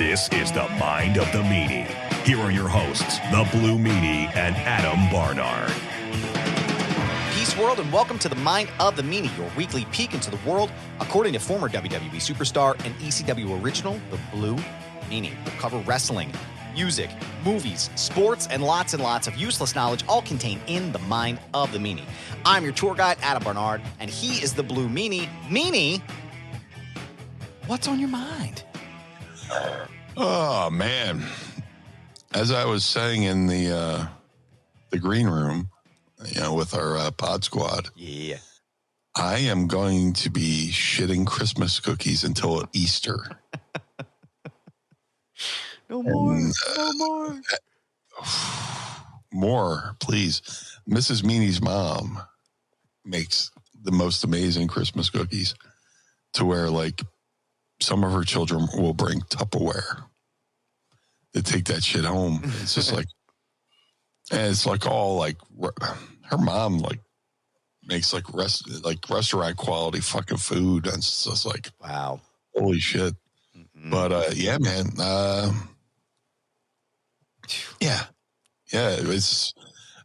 This is the Mind of the Meanie. Here are your hosts, the Blue Meanie and Adam Barnard. Peace world and welcome to the Mind of the Meanie, your weekly peek into the world according to former WWE superstar and ECW original, the Blue Meanie. We'll cover wrestling, music, movies, sports, and lots of useless knowledge all contained in the Mind of the Meanie. I'm your tour guide, Adam Barnard, and he is the Blue Meanie. Meanie, what's on your mind? Oh, man. As I was saying in the green room, with our pod squad, yeah, I am going to be shitting Christmas cookies until Easter. No more. More, please. Mrs. Meanie's mom makes the most amazing Christmas cookies to where, like, some of her children will bring Tupperware. They take that shit home. It's just like, and it's like all like her mom like makes like restaurant quality fucking food. And it's just like, wow, holy shit. Mm-hmm. But yeah, man. Yeah. It's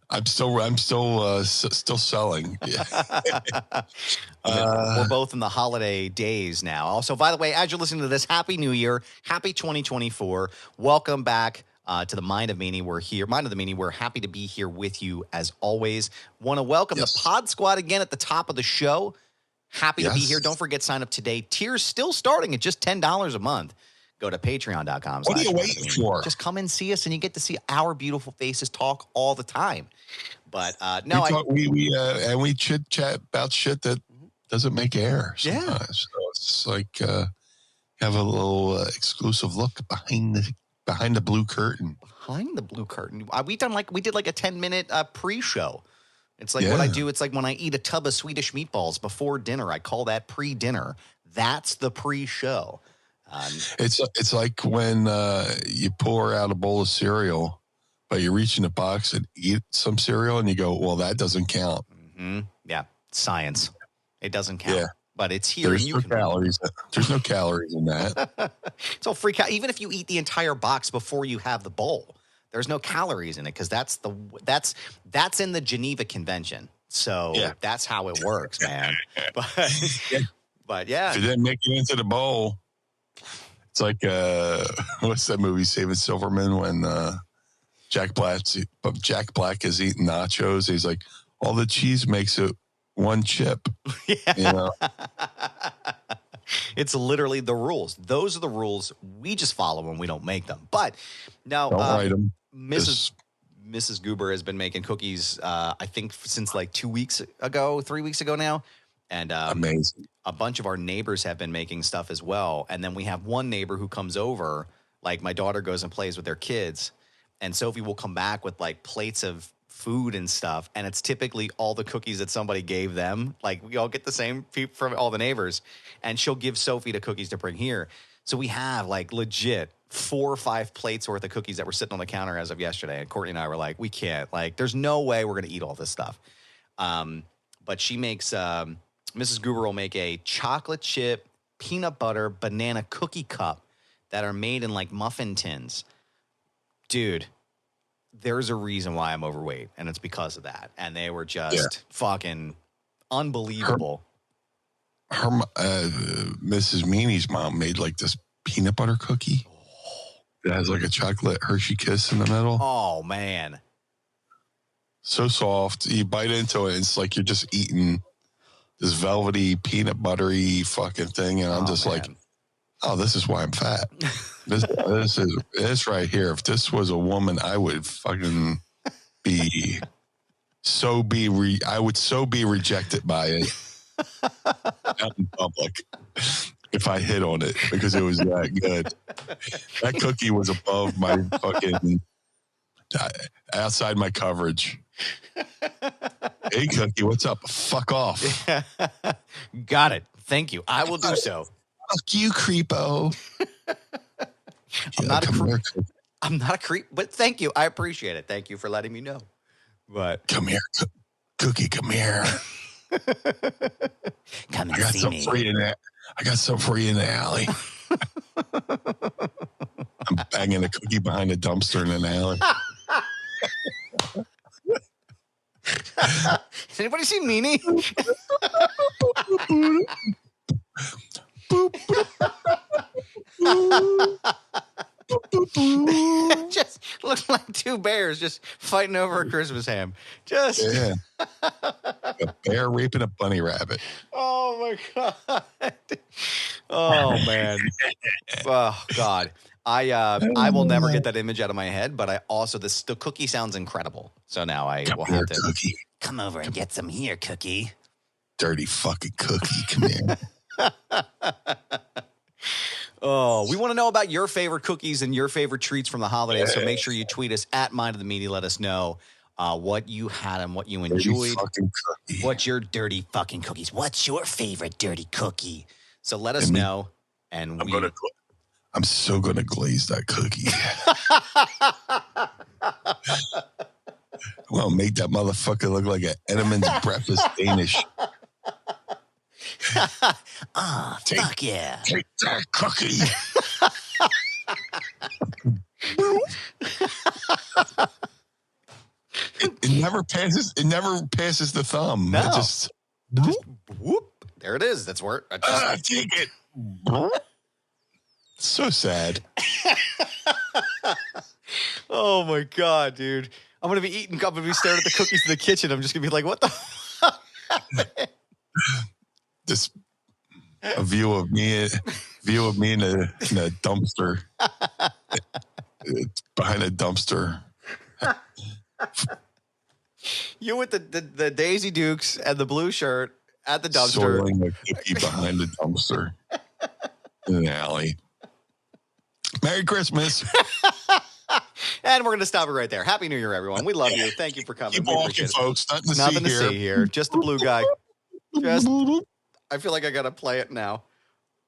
I'm still selling. Yeah. We're both in the holiday days now. Also, by the way, as you're listening to this, Happy New Year, Happy 2024. Welcome back to the Mind of Meanie. We're here, Mind of the Meanie. We're happy to be here with you as always. Want to welcome the Pod Squad again at the top of the show. Happy to be here. Don't forget, sign up today. Tiers still starting at just $10 a month. Go to patreon.com. What are you waiting for? Just come and see us, and you get to see our beautiful faces talk all the time. But we chit chat about shit that doesn't make air sometimes. Yeah. So it's like have a little exclusive look behind the blue curtain. Behind the blue curtain. We did like a 10-minute pre-show. It's like what I do. It's like when I eat a tub of Swedish meatballs before dinner. I call that pre-dinner. That's the pre-show. It's like when you pour out a bowl of cereal, but you reach in the box and eat some cereal, and you go, "Well, that doesn't count." Mm-hmm. Yeah, science. It doesn't count, but it's here. There's no calories. There's no calories in that. It's all free. Even if you eat the entire box before you have the bowl, there's no calories in it because that's in the Geneva Convention. So that's how it works, man. But yeah, if you didn't make it into the bowl. It's like, what's that movie, Saving Silverman, when Jack Black is eating nachos. He's like, all the cheese makes it one chip. Yeah. It's literally the rules. Those are the rules. We just follow them. We don't make them. But now, don't write them. Mrs. Goober has been making cookies, I think, since like 3 weeks ago now. And amazing. A bunch of our neighbors have been making stuff as well. And then we have one neighbor who comes over, like my daughter goes and plays with their kids. And Sophie will come back with like plates of food and stuff. And it's typically all the cookies that somebody gave them. Like we all get the same from all the neighbors. And she'll give Sophie the cookies to bring here. So we have like legit 4 or 5 plates worth of cookies that were sitting on the counter as of yesterday. And Courtney and I were like, we can't. Like there's no way we're going to eat all this stuff. But she makes... Mrs. Goober will make a chocolate chip, peanut butter, banana cookie cup that are made in like muffin tins. Dude, there's a reason why I'm overweight, and it's because of that. And they were just fucking unbelievable. Her Mrs. Meanie's mom made like this peanut butter cookie that has like a chocolate Hershey Kiss in the middle. Oh, man. So soft. You bite into it, it's like you're just eating this velvety, peanut buttery fucking thing. And I'm just like, oh, this is why I'm fat. This is this right here. If this was a woman, I would fucking be I would so be rejected by it out in public if I hit on it because it was that good. That cookie was above my fucking outside my coverage. Hey, Cookie, what's up? Fuck off. Got it. Thank you. I will do so. Fuck you, creepo. I'm not a creep, but thank you. I appreciate it. Thank you for letting me know. But come here, Cookie. Come here. Come and see me. I got some for you in the alley. I'm banging a cookie behind a dumpster in an alley. Has anybody seen Meanie? Just looks like two bears just fighting over a Christmas ham. Just a bear raping a bunny rabbit. Oh my god. Oh man. Oh god. I will never get that image out of my head, but I also the cookie sounds incredible. So now I will have to cookie. Come over and get some here, cookie. Dirty fucking cookie. Come here. Oh, we want to know about your favorite cookies and your favorite treats from the holidays. So make sure you tweet us at Mind of the Meanie. Let us know what you had and what you enjoyed. What's your dirty fucking cookies? What's your favorite dirty cookie? So let us know. And I'm so gonna glaze that cookie. Well, make that motherfucker look like an Edelman's breakfast Danish. Fuck yeah. Take that cookie. It never passes. It never passes the thumb. No. It just whoop. There it is. That's where take it. So sad. Oh my god, dude. I'm gonna be staring at the cookies in the kitchen. I'm just gonna be like, what the fuck? This a view of me in a dumpster. It's behind a dumpster. You with the Daisy Dukes and the blue shirt at the dumpster. Soiling a cookie behind the dumpster in an alley. Merry Christmas. And we're going to stop it right there. Happy New Year, everyone. We love you. Thank you for coming. Keep walking, folks. Nothing to see here. Just the blue guy. I feel like I got to play it now.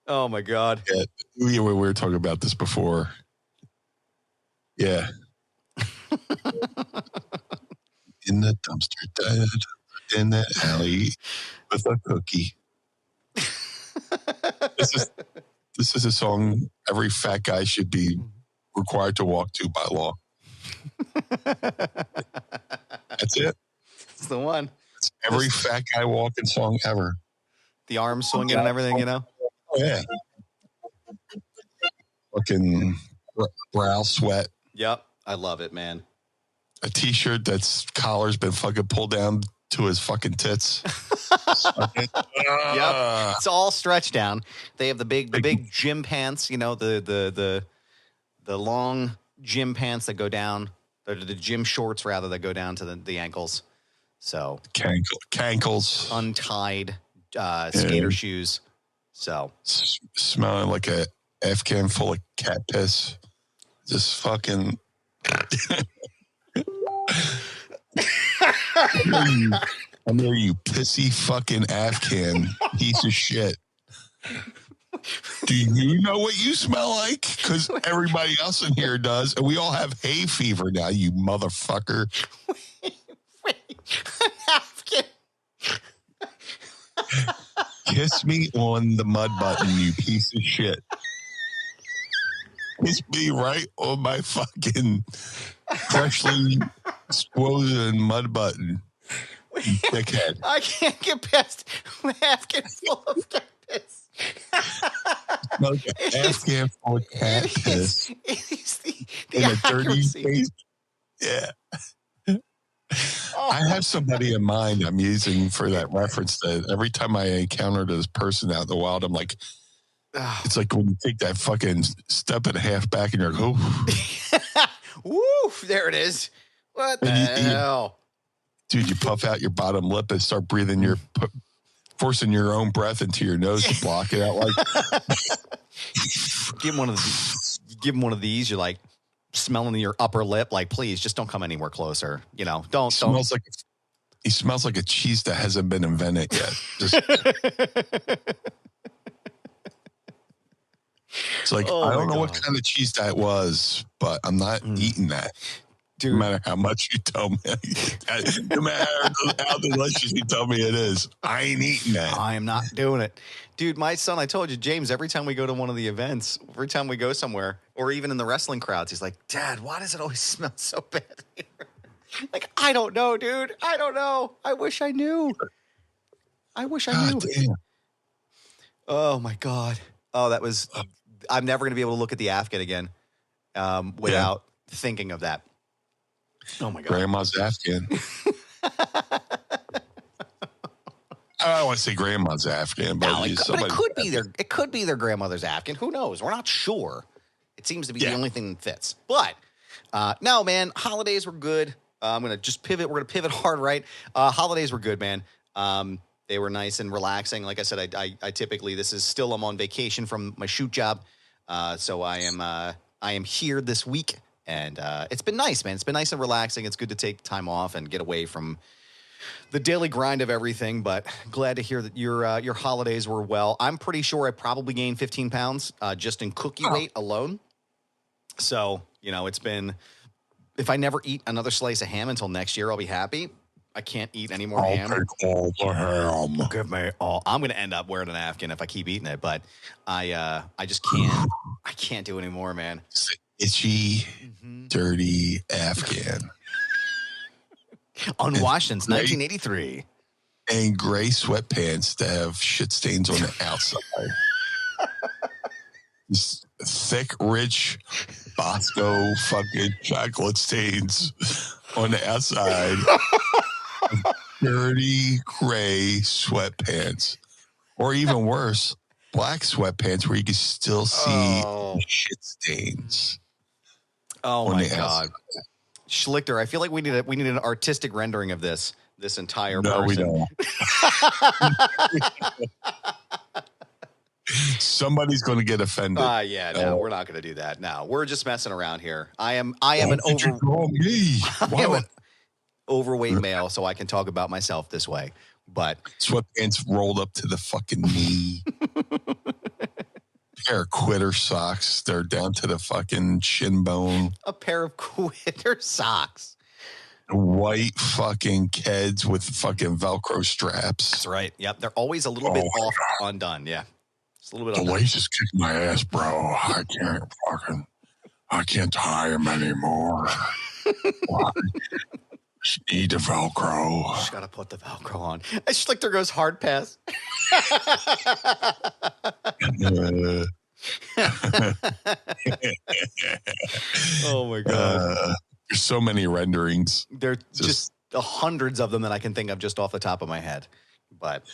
Oh, my God. Yeah, we were talking about this before. Yeah. In the dumpster, dead in the alley with a cookie. This is a song every fat guy should be required to walk to by law. That's it. It's the one. It's every fat guy walking song ever. The arms swinging and everything, you know? Oh, yeah. Fucking brow sweat. Yep. I love it, man. A t-shirt that's collar's been fucking pulled down to his fucking tits. Yep. It's all stretched down. They have the big gym pants, you know, the long gym pants that go down, the gym shorts rather that go down to the ankles. So cankles, untied skater shoes. So smelling like a Afghan full of cat piss. Just fucking. I'm there, you pissy fucking Afghan piece of shit. Do you know what you smell like? Because everybody else in here does, and we all have hay fever now, you motherfucker. Wait. Afghan. Kiss me on the mud button, you piece of shit. Kiss me right on my fucking freshly squozen mud button. Dickhead. I can't get past Afghan full of cat piss. Afghan full of cat piss. It is the in a dirty accuracy. face. Yeah. I have somebody in mind I'm using for that reference that every time I encounter this person out in the wild, I'm like, it's like when you take that fucking step and a half back and you're like, oh. Woo, there it is. What the hell? Dude, you puff out your bottom lip and start breathing forcing your own breath into your nose to block it out. Like, give him one of these. You're like smelling your upper lip. Like, please, just don't come anywhere closer. You know, don't. He smells like a cheese that hasn't been invented yet. It's like, I don't know what kind of cheese that was, but I'm not eating that. Dude. No matter how much you tell me, no matter how delicious you tell me it is, I ain't eating that. I am not doing it. Dude, my son, I told you, James, every time we go to one of the events, every time we go somewhere, or even in the wrestling crowds, he's like, Dad, why does it always smell so bad here? Like, I don't know, dude. I don't know. I wish I knew. I wish I knew. Damn. Oh, my God. Oh, that was, I'm never going to be able to look at the Afghan again without thinking of that. Oh, my God. Grandma's Afghan. I don't want to say grandma's Afghan, but, but it could be it could be their grandmother's Afghan. Who knows? We're not sure. It seems to be the only thing that fits. But no, man, holidays were good. I'm going to just pivot. We're going to pivot hard, right? Holidays were good, man. They were nice and relaxing. Like I said, I typically, I'm on vacation from my shoot job. So I am here this week, and it's been nice, man. It's been nice and relaxing. It's good to take time off and get away from the daily grind of everything, but glad to hear that your holidays were well. I'm pretty sure I probably gained 15 pounds just in cookie weight alone. So, it's been, if I never eat another slice of ham until next year, I'll be happy. I can't eat any more ham. I'll take all the ham. Give me all. I'm going to end up wearing an Afghan if I keep eating it, but I just can't. I can't do any more, man. Itchy, dirty Afghan. Unwashed since 1983. And gray sweatpants that have shit stains on the outside. This thick, rich Bosco fucking chocolate stains on the outside. Dirty gray sweatpants. Or even worse, black sweatpants where you can still see shit stains. Oh my God. Schlichter, I feel like we need an artistic rendering of this entire person. We don't. Somebody's going to get offended. We're not going to do that. No, we're just messing around here. I am an overweight male, so I can talk about myself this way. But sweatpants rolled up to the fucking knee. Pair of quitter socks. They're down to the fucking shin bone. A pair of quitter socks. White fucking Keds with fucking Velcro straps. That's right. Yep. They're always a little bit off undone. Yeah. Just a little bit undone. The laces kick my ass, bro. I can't tie them anymore. Just need the Velcro. Just got to put the Velcro on. Schlichter goes hard pass. Oh my God. There's so many renderings. There are just hundreds of them that I can think of just off the top of my head. But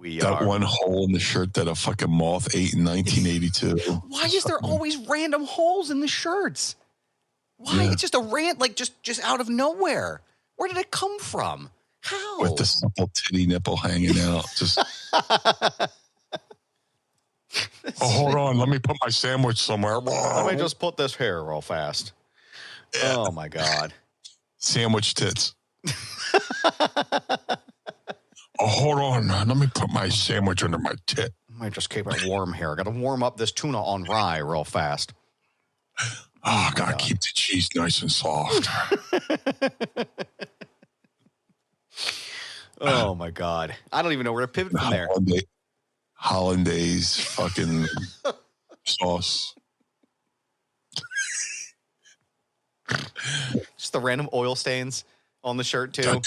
that one hole in the shirt that a fucking moth ate in 1982. Why is there always random holes in the shirts? Why? Yeah. It's just just out of nowhere. Where did it come from? How? With the simple titty nipple hanging out. Just. Hold on. Let me put my sandwich somewhere. Let me just put this here real fast. Yeah. Oh, my God. Sandwich tits. Hold on. Let me put my sandwich under my tit. I might just keep it warm here. I got to warm up this tuna on rye real fast. I got to keep the cheese nice and soft. Oh, my God. I don't even know where to pivot from there. Hollandaise fucking sauce. Just the random oil stains on the shirt, too.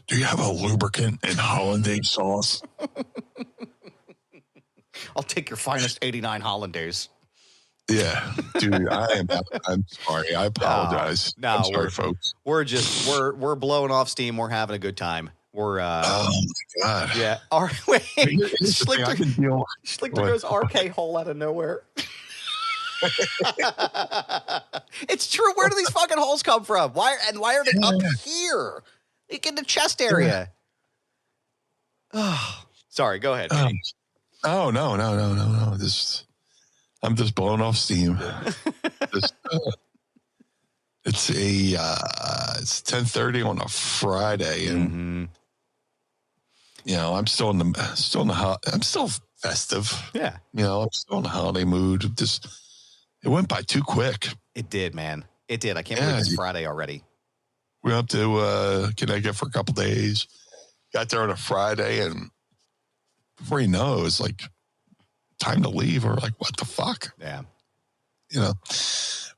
Do you have a lubricant and Hollandaise sauce? I'll take your finest 89 Hollandaise. Yeah, dude, I'm sorry. I apologize. No, I'm sorry, folks. We're blowing off steam. We're having a good time. We're oh my God. Yeah. Schlichter goes RK hole out of nowhere. It's true. Where do these fucking holes come from? Why are they up here? Like in the chest area. Oh, sorry. Go ahead. Oh no. I'm just blowing off steam. It's 10:30 on a Friday, and I'm still I'm still festive. Yeah, I'm still in the holiday mood. It went by too quick. It did, man. It did. I can't believe it's Friday already. We went up to Connecticut for a couple days. Got there on a Friday, and before you know it was like time to leave. We're like, what the fuck? Yeah. You know?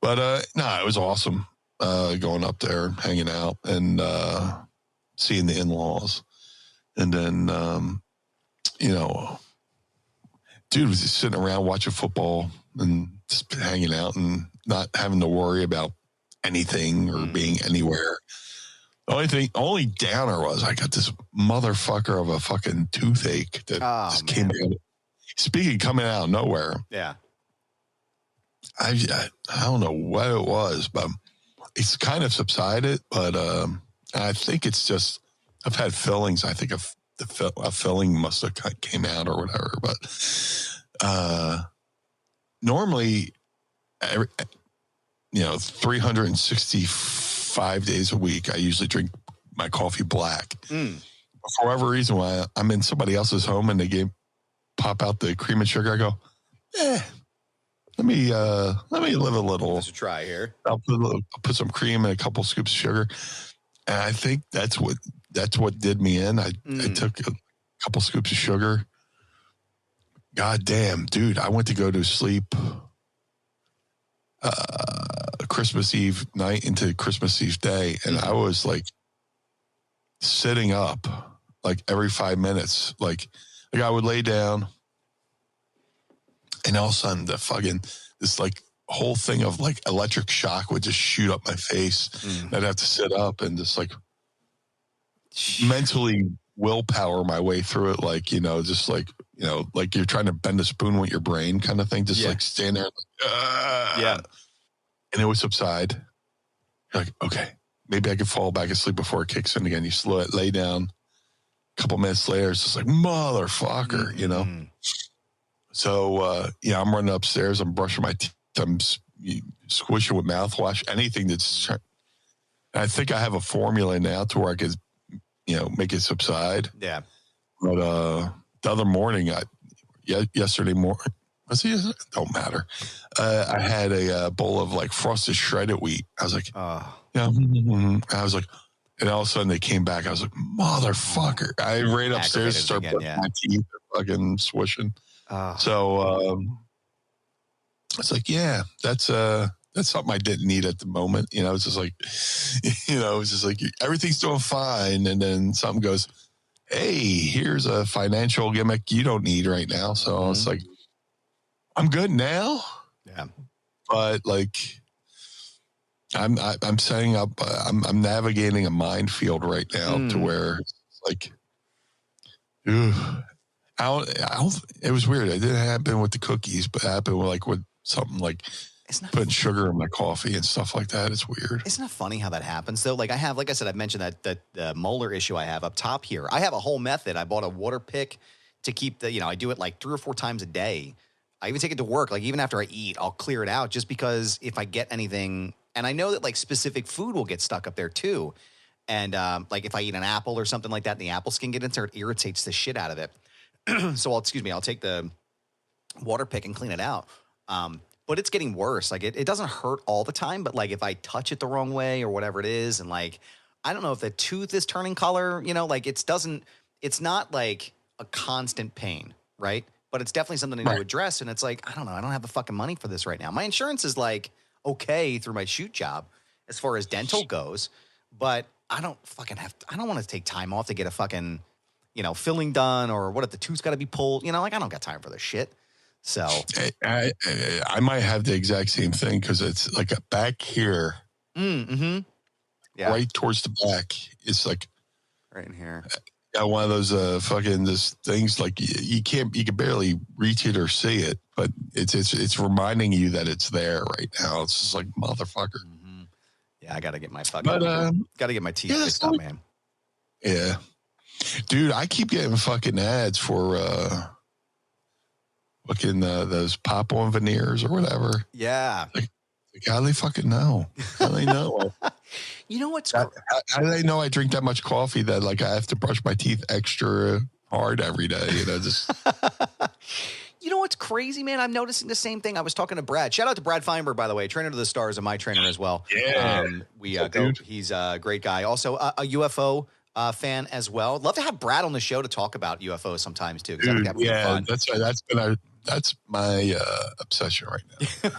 But no, it was awesome going up there, hanging out, and seeing the in-laws. And then, you know, dude was just sitting around watching football and just hanging out and not having to worry about anything or being anywhere. The only downer was I got this motherfucker of a fucking toothache that just came out. Speaking coming out of nowhere. Yeah. I don't know what it was, but it's kind of subsided. But I think it's just I've had fillings. I think a filling must have came out or whatever. But normally, 365 days a week, I usually drink my coffee black. For whatever reason, when I'm in somebody else's home and they pop out the cream and sugar, I go, let me live a little. Let's try here. I'll put some cream and a couple scoops of sugar, and I think that's what did me in. I took a couple scoops of sugar. God damn, dude! I went to go to sleep Christmas Eve night into Christmas Eve day, and I was like sitting up like every 5 minutes, like I would lay down. And all of a sudden, this like whole thing of like electric shock would just shoot up my face. I'd have to sit up and just like mentally willpower my way through it. Like, just like, like you're trying to bend a spoon with your brain kind of thing. Just like stand there. Like, and it would subside. You're like, okay, maybe I could fall back asleep before it kicks in again. You lay down. A couple minutes later, it's just like, motherfucker, So, I'm running upstairs. I'm brushing my teeth. I'm squishing with mouthwash. Anything that's... I think I have a formula now to where I could, make it subside. Yeah. But the other morning, yesterday morning... Was it yesterday? Don't matter. I had a bowl of, like, frosted shredded wheat. I was like... I was like... And all of a sudden, they came back. I was like, motherfucker. I ran upstairs and started brushing my teeth fucking swishing. So it's like, that's something I didn't need at the moment. It's just like, it's just like everything's doing fine. And then something goes, hey, here's a financial gimmick you don't need right now. So it's like, I'm good now. Yeah. But like, I'm setting up, I'm navigating a minefield right now to where it's like, it was weird. It didn't happen with the cookies, but it happened with something like putting sugar in my coffee and stuff like that. It's weird. Isn't it funny how that happens though? Like I said, I've mentioned that the molar issue I have up top here. I have a whole method. I bought a water pick to keep I do it like 3 or 4 times a day. I even take it to work. Like even after I eat, I'll clear it out just because if I get anything, and I know that like specific food will get stuck up there too. And like if I eat an apple or something like that and the apple skin gets in there, it irritates the shit out of it. So I'll take the water pick and clean it out. But it's getting worse. Like it doesn't hurt all the time, but like if I touch it the wrong way or whatever it is, and like, I don't know if the tooth is turning color, like it's not like a constant pain, right? But it's definitely something I need to address. And it's like, I don't know. I don't have the fucking money for this right now. My insurance is like okay through my shoot job as far as dental goes, but I don't want to take time off to get a fucking, filling done, or what if the tooth's got to be pulled? Like I don't got time for this shit. So I might have the exact same thing because it's like a back here, right towards the back. It's like right in here. One of those this things like you can barely reach it or see it, but it's reminding you that it's there right now. It's just like motherfucker. Yeah, I got to get my fucking got to get my teeth fixed up, man. Yeah. Dude, I keep getting fucking ads for those pop-on veneers or whatever. Yeah. Like how do they fucking know? How do they know? You know what's how do they know I drink that much coffee that like I have to brush my teeth extra hard every day? Just You know what's crazy, man? I'm noticing the same thing. I was talking to Brad. Shout out to Brad Feinberg, by the way, trainer to the stars and my trainer as well. Yeah. He's a great guy. Also, a UFO fan as well. Love to have Brad on the show to talk about UFOs sometimes too. Dude, that would be fun. That's my obsession right now.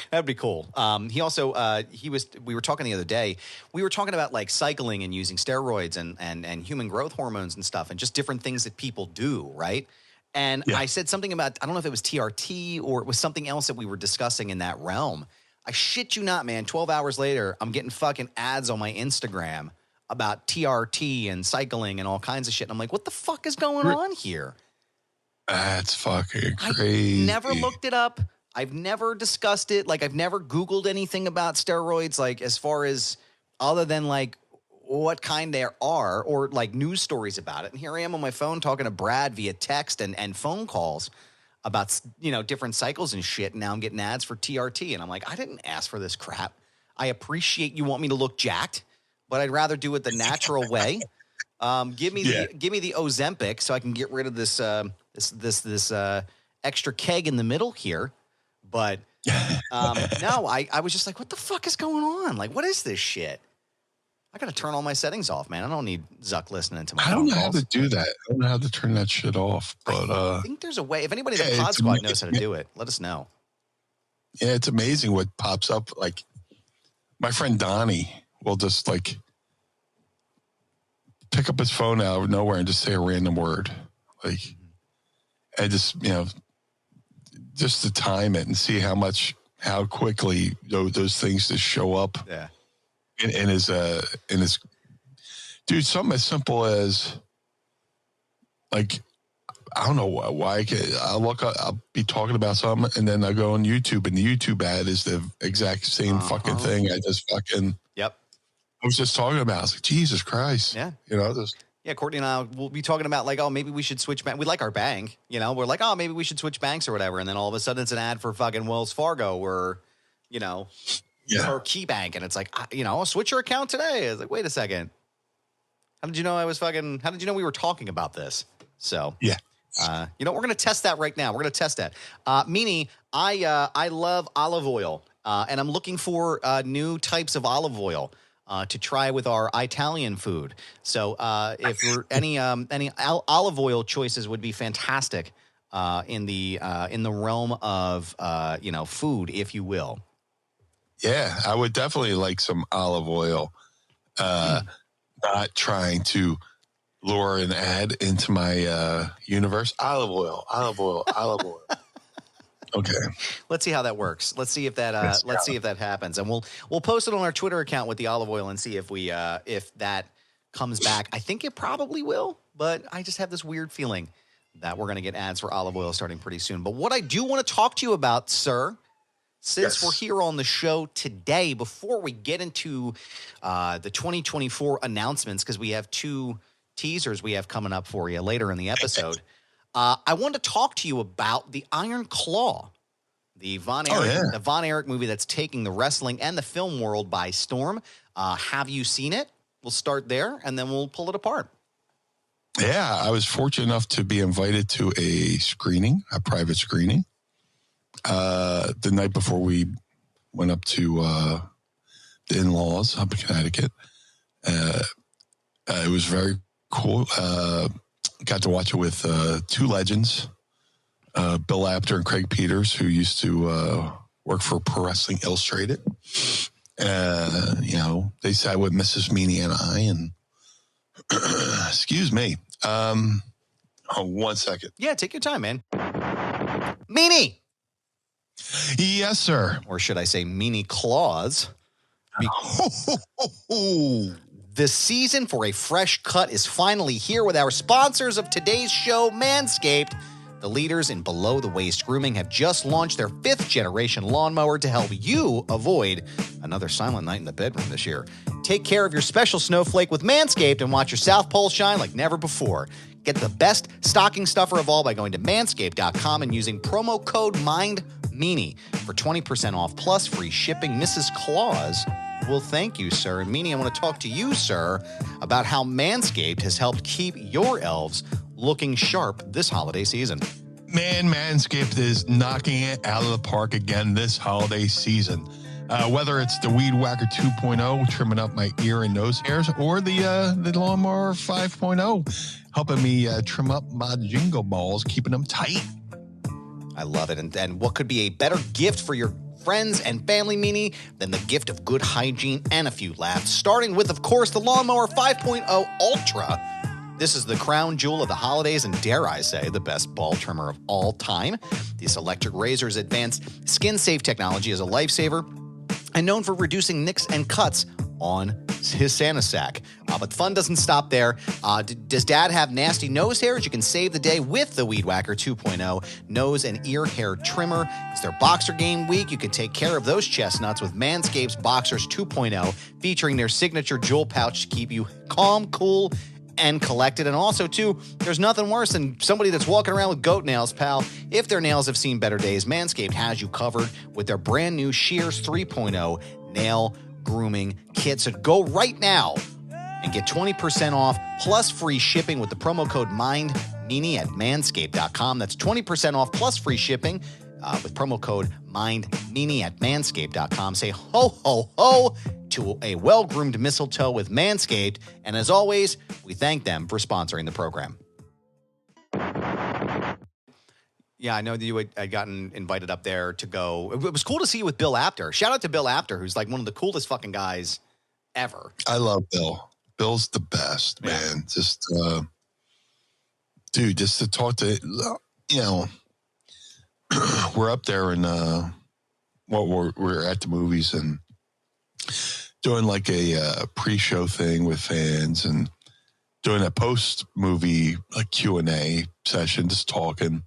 That'd be cool. We were talking the other day. We were talking about like cycling and using steroids and human growth hormones and stuff and just different things that people do, right? And I said something about, I don't know if it was TRT or it was something else that we were discussing in that realm. I shit you not, man. 12 hours later, I'm getting fucking ads on my Instagram about TRT and cycling and all kinds of shit. And I'm like, what the fuck is going on here? That's fucking crazy. I never looked it up. I've never discussed it. Like, I've never Googled anything about steroids, like, as far as other than, like, what kind there are or, like, news stories about it. And here I am on my phone talking to Brad via text and phone calls about, different cycles and shit. And now I'm getting ads for TRT. And I'm like, I didn't ask for this crap. I appreciate you want me to look jacked, but I'd rather do it the natural way. Give me the Ozempic so I can get rid of this extra keg in the middle here. But no, I was just like, what the fuck is going on? Like, what is this shit? I got to turn all my settings off, man. I don't need Zuck listening to my phone calls. I don't know how to do that. I don't know how to turn that shit off. But I think there's a way. If anybody in the Pod Squad knows how to do it, let us know. Yeah, it's amazing what pops up. Like, my friend Donnie will just, like, pick up his phone out of nowhere and just say a random word. Like, and just, just to time it and see how quickly those things just show up. Yeah. In his dude, something as simple as, like, I don't know why I'll be talking about something and then I go on YouTube and the YouTube ad is the exact same fucking thing. I just fucking, I was just talking about. I was like, Jesus Christ. Yeah. Yeah, Courtney and I will be talking about, like, oh, maybe we should switch bank. We like our bank, We're like, oh, maybe we should switch banks or whatever. And then all of a sudden it's an ad for fucking Wells Fargo or, or Key Bank. And it's like, I'll switch your account today. I was like, wait a second. How did you know how did you know we were talking about this? So, yeah. We're going to test that right now. We're going to test that. Meanie, I love olive oil, and I'm looking for new types of olive oil to try with our Italian food. So if you're any olive oil choices would be fantastic in the realm of food, if you will. Yeah, I would definitely like some olive oil. Not trying to lure an ad into my universe. Olive oil. Okay. Let's see how that works. Let's see if that see if that happens, and we'll post it on our Twitter account with the olive oil and see if we if that comes back. I think it probably will, but I just have this weird feeling that we're going to get ads for olive oil starting pretty soon. But what I do want to talk to you about, sir, since we're here on the show today, before we get into the 2024 announcements, because we have 2 teasers we have coming up for you later in the episode. I wanted to talk to you about the Iron Claw, the Von Erich movie that's taking the wrestling and the film world by storm. Have you seen it? We'll start there, and then we'll pull it apart. Yeah, I was fortunate enough to be invited to a private screening, the night before we went up to the in-laws up in Connecticut. It was very cool. Got to watch it with 2 legends, Bill Apter and Craig Peters, who used to work for Pro Wrestling Illustrated. They sat with Mrs. Meanie and I, and excuse me. 1 second. Yeah, take your time, man. Meanie. Yes, sir. Or should I say Meanie Claws? The season for a fresh cut is finally here with our sponsors of today's show, Manscaped. The leaders in below-the-waist grooming have just launched their 5th-generation lawnmower to help you avoid another silent night in the bedroom this year. Take care of your special snowflake with Manscaped and watch your South Pole shine like never before. Get the best stocking stuffer of all by going to manscaped.com and using promo code MINDMeanie for 20% off plus free shipping. Mrs. Claus, well, thank you, sir. And Meanie, I want to talk to you, sir, about how Manscaped has helped keep your elves looking sharp this holiday season. Man, Manscaped is knocking it out of the park again this holiday season. Whether it's the Weed Whacker 2.0, trimming up my ear and nose hairs, or the Lawnmower 5.0, helping me trim up my jingle balls, keeping them tight. I love it. And what could be a better gift for your friends and family, Meanie, than the gift of good hygiene and a few laughs, starting with, of course, the Lawnmower 5.0 Ultra. This is the crown jewel of the holidays and, dare I say, the best ball trimmer of all time. This electric razor's advanced skin-safe technology is a lifesaver and known for reducing nicks and cuts on his Santa sack. But fun doesn't stop there. Does Dad have nasty nose hairs? You can save the day with the Weed Whacker 2.0 nose and ear hair trimmer. It's their Boxer Game week. You can take care of those chestnuts with Manscaped's Boxers 2.0, featuring their signature jewel pouch to keep you calm, cool, and collected. And also, too, there's nothing worse than somebody that's walking around with goat nails, pal. If their nails have seen better days, Manscaped has you covered with their brand new Shears 3.0 nail grooming kit. So go right now and get 20% off plus free shipping with the promo code MindMeanie at manscaped.com. That's 20% off plus free shipping with promo code MindMeanie at manscaped.com. Say ho, ho, ho to a well-groomed mistletoe with Manscaped. And as always, we thank them for sponsoring the program. Yeah, I know that you had gotten invited up there to go. It was cool to see you with Bill Apter. Shout out to Bill Apter, who's like one of the coolest fucking guys ever. I love Bill. Bill's the best, man. Yeah. Just, dude, just to talk to, you know, we're up there and, we're at the movies and doing like a pre-show thing with fans and doing a post-movie like Q&A session, just talking.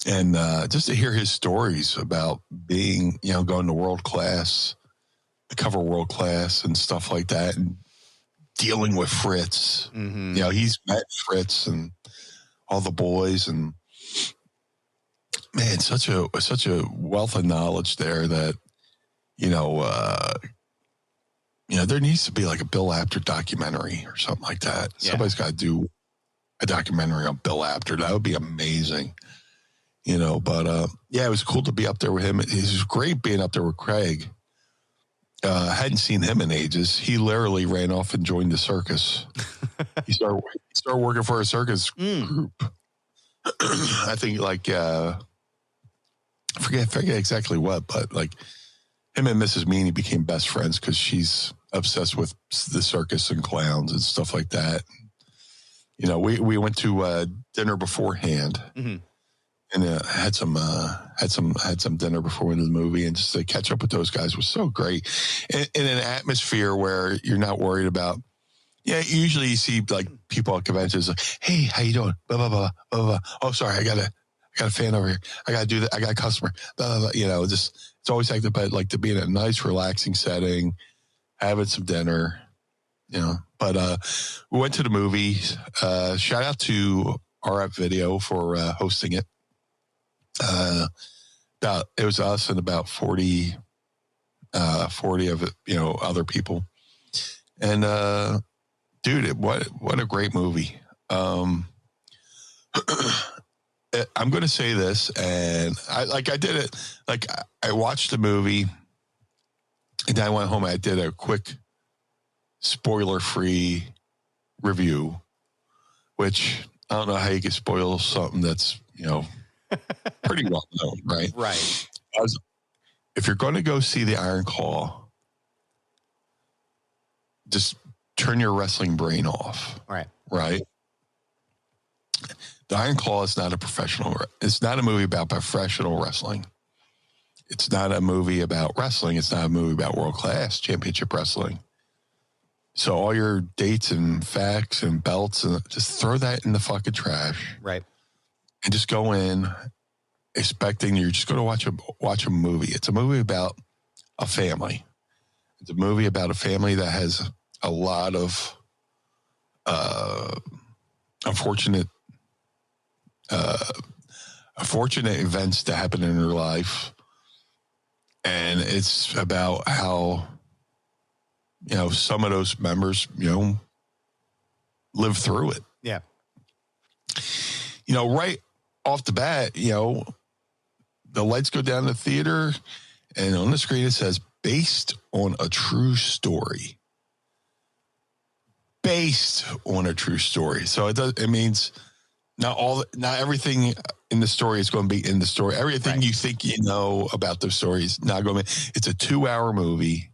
And just to hear his stories about being, you know, going to world class, cover world class and stuff like that, and dealing with Fritz. Mm-hmm. You know, he's met Fritz and all the boys, and man, such a wealth of knowledge there that, you know, there needs to be like a Bill Apter documentary or something like that. Yeah. Somebody's got to do a documentary on Bill Apter. That would be amazing. You know, but yeah, it was cool to be up there with him. It was great being up there with Craig. Hadn't seen him in ages. He literally ran off and joined the circus. He started working for a circus group. I think like forget exactly what, but like him and Mrs. Meanie became best friends because she's obsessed with the circus and clowns and stuff like that. You know, we went to dinner beforehand. Mm-hmm. And had some dinner before we went to the movie, and just to catch up with those guys was so great. In an atmosphere where you're not worried about, usually you see like people at conventions like, hey, how you doing? Blah, blah, blah, blah, blah. Oh, sorry, I got a fan over here. I got to do that. I got a customer. Blah, blah, blah. You know, just it's always like to be in a nice, relaxing setting, having some dinner. You know, but we went to the movie. Shout out to RF Video for hosting it. It was us and about 40 of it, you know, other people. And dude, what a great movie. I'm going to say this, and I did it. Like I watched the movie, and then I went home. And I did a quick spoiler-free review, which I don't know how you can spoil something that's, you know, pretty well known, right? Right. If you're going to go see the Iron Claw, just turn your wrestling brain off. Right. Right. The Iron Claw is not it's not a movie about professional wrestling. It's not a movie about wrestling. It's not a movie about world class championship wrestling. So all your dates and facts and belts, and just throw that in the fucking trash. Right. And just go in expecting you're just going to watch a movie. It's a movie about a family. It's a movie about a family that has a lot of unfortunate events that happen in their life. And it's about how, you know, some of those members, you know, live through it. Yeah. You know, right off the bat, the lights go down in the theater, and on the screen it says, based on a true story. Based on a true story. So it means not everything in the story is going to be in the story. Everything you think you know about the story is not going to be. It's a 2-hour movie.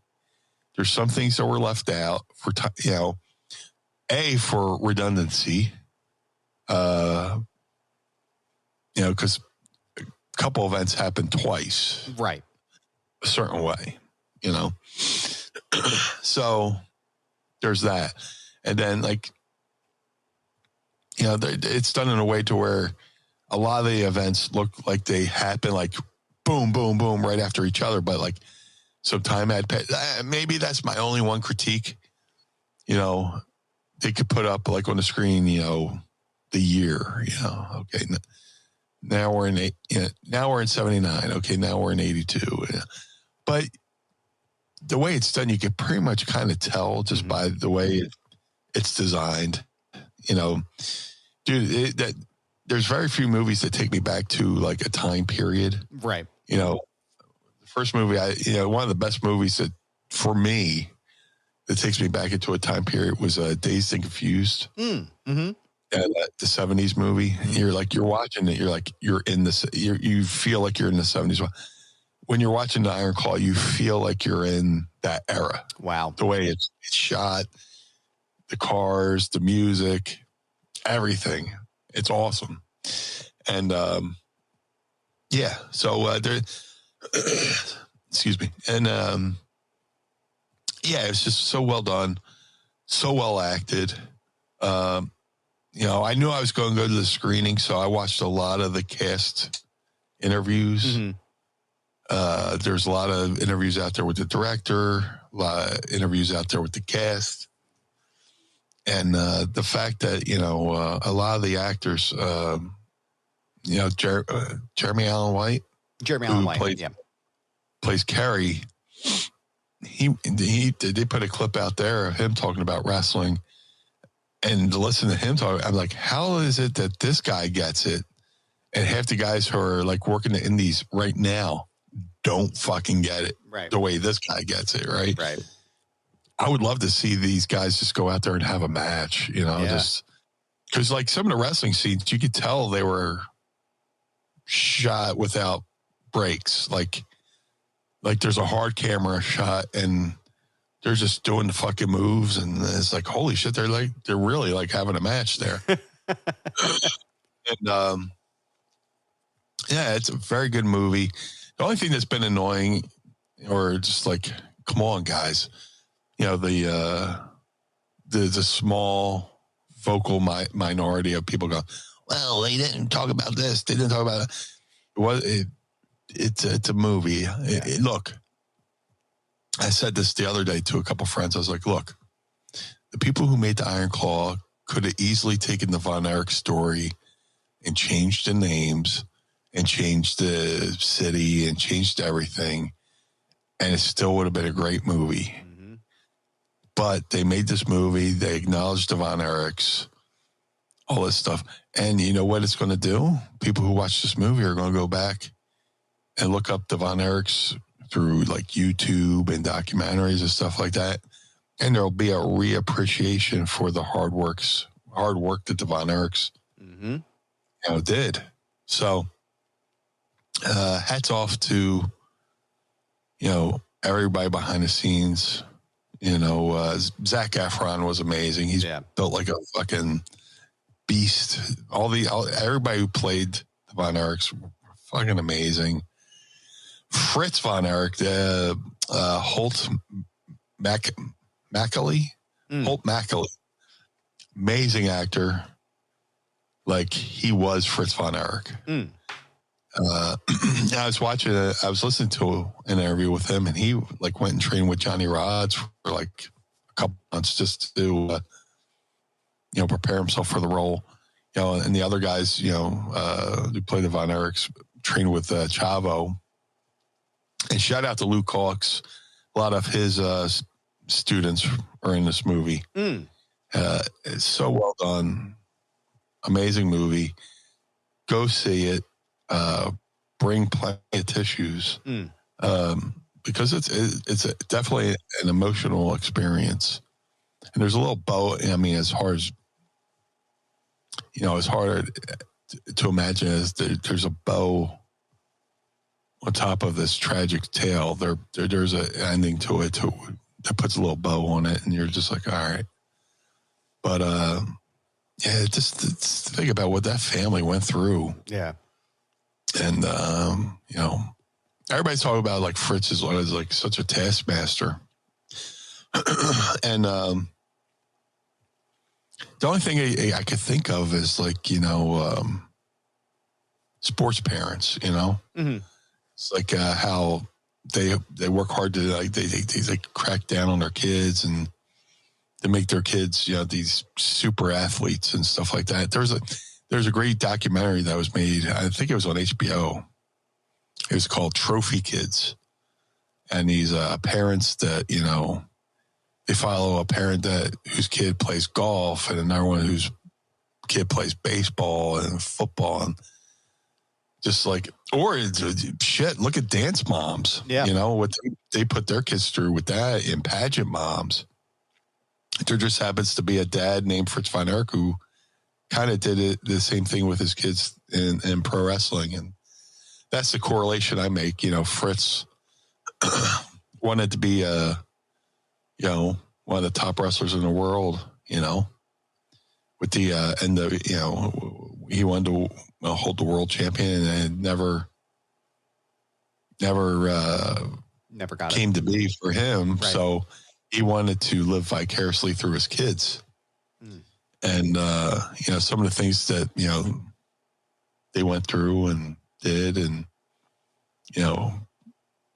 There's some things that were left out for, for redundancy. Because a couple events happen twice. Right. A certain way, So there's that. And then, it's done in a way to where a lot of the events look like they happen like boom, boom, boom right after each other. But some time had passed. Maybe that's my only one critique. They could put up on the screen, the year, okay. Now we're in now we're in 79. Okay. Now we're in 82. But the way it's done, you can pretty much kind of tell just by the way it's designed, dude, there's very few movies that take me back to a time period. Right. The first movie, one of the best movies that for me that takes me back into a time period was Dazed and Confused. Mm-hmm. The 70s movie. You're watching it. You're in this, you feel like you're in the 70s. When you're watching the Iron Claw, you feel like you're in that era. Wow. The way it's shot, the cars, the music, everything. It's awesome. And, so there, excuse me. And, it's just so well done, so well acted. I knew I was going to go to the screening, so I watched a lot of the cast interviews. Mm-hmm. There's a lot of interviews out there with the director, a lot of interviews out there with the cast. And the fact that, a lot of the actors, Jeremy Allen White. Jeremy Allen White, plays Carrie. They put a clip out there of him talking about wrestling. And to listen to him talk, I'm like, how is it that this guy gets it? And half the guys who are working the indies right now don't fucking get it the way this guy gets it, right? Right. I would love to see these guys just go out there and have a match, just because some of the wrestling scenes, you could tell they were shot without breaks. Like there's a hard camera shot and they're just doing the fucking moves, and it's holy shit, they're really having a match there. And it's a very good movie. The only thing that's been annoying, or just come on, guys, the small vocal minority of people go, well, they didn't talk about this, they didn't talk about it. It's a movie. Look. I said this the other day to a couple friends. I was like, look, the people who made the Iron Claw could have easily taken the Von Erich story and changed the names and changed the city and changed everything, and it still would have been a great movie. Mm-hmm. But they made this movie. They acknowledged the Von Erichs, all this stuff. And you know what it's going to do? People who watch this movie are going to go back and look up the Von Erichs through YouTube and documentaries and stuff like that. And there'll be a reappreciation for the hard work that the Von Erichs did. So hats off to, everybody behind the scenes. Zac Heffron was amazing. He's built like a fucking beast. Everybody who played the Von Erichs were fucking amazing. Fritz Von Erich, Holt Macaulay, amazing actor. He was Fritz Von Erich. I was listening to an interview with him, and he went and trained with Johnny Rods for a couple months just to prepare himself for the role. And the other guys, who play the Von Erichs, trained with Chavo. And shout out to Luke Hawks. A lot of his students are in this movie. It's so well done. Amazing movie. go see it. Bring plenty of tissues. Because it's definitely an emotional experience. And there's a little bow. I mean, as hard to imagine as there's a bow on top of this tragic tale. There's an ending to it that puts a little bow on it, and you're just like, all right. But yeah, just think about what that family went through. Yeah, and everybody's talking about like Fritz is like such a taskmaster, and the only thing I could think of is like sports parents. It's like how they work hard to they crack down on their kids and to make their kids these super athletes and stuff like that. There's a great documentary that was made. I think it was on HBO. It was called Trophy Kids. And these parents that, they follow a parent whose kid plays golf and another one whose kid plays baseball and football. And just like, or shit, look at dance moms. Yeah. What they put their kids through with that, and pageant moms. There just happens to be a dad named Fritz von Erich who kind of did the same thing with his kids in pro wrestling. And that's the correlation I make. Fritz wanted to be one of the top wrestlers in the world, with the he wanted to hold the world champion, and never came to be for him. Right. So he wanted to live vicariously through his kids. And, some of the things that, they went through and did. And,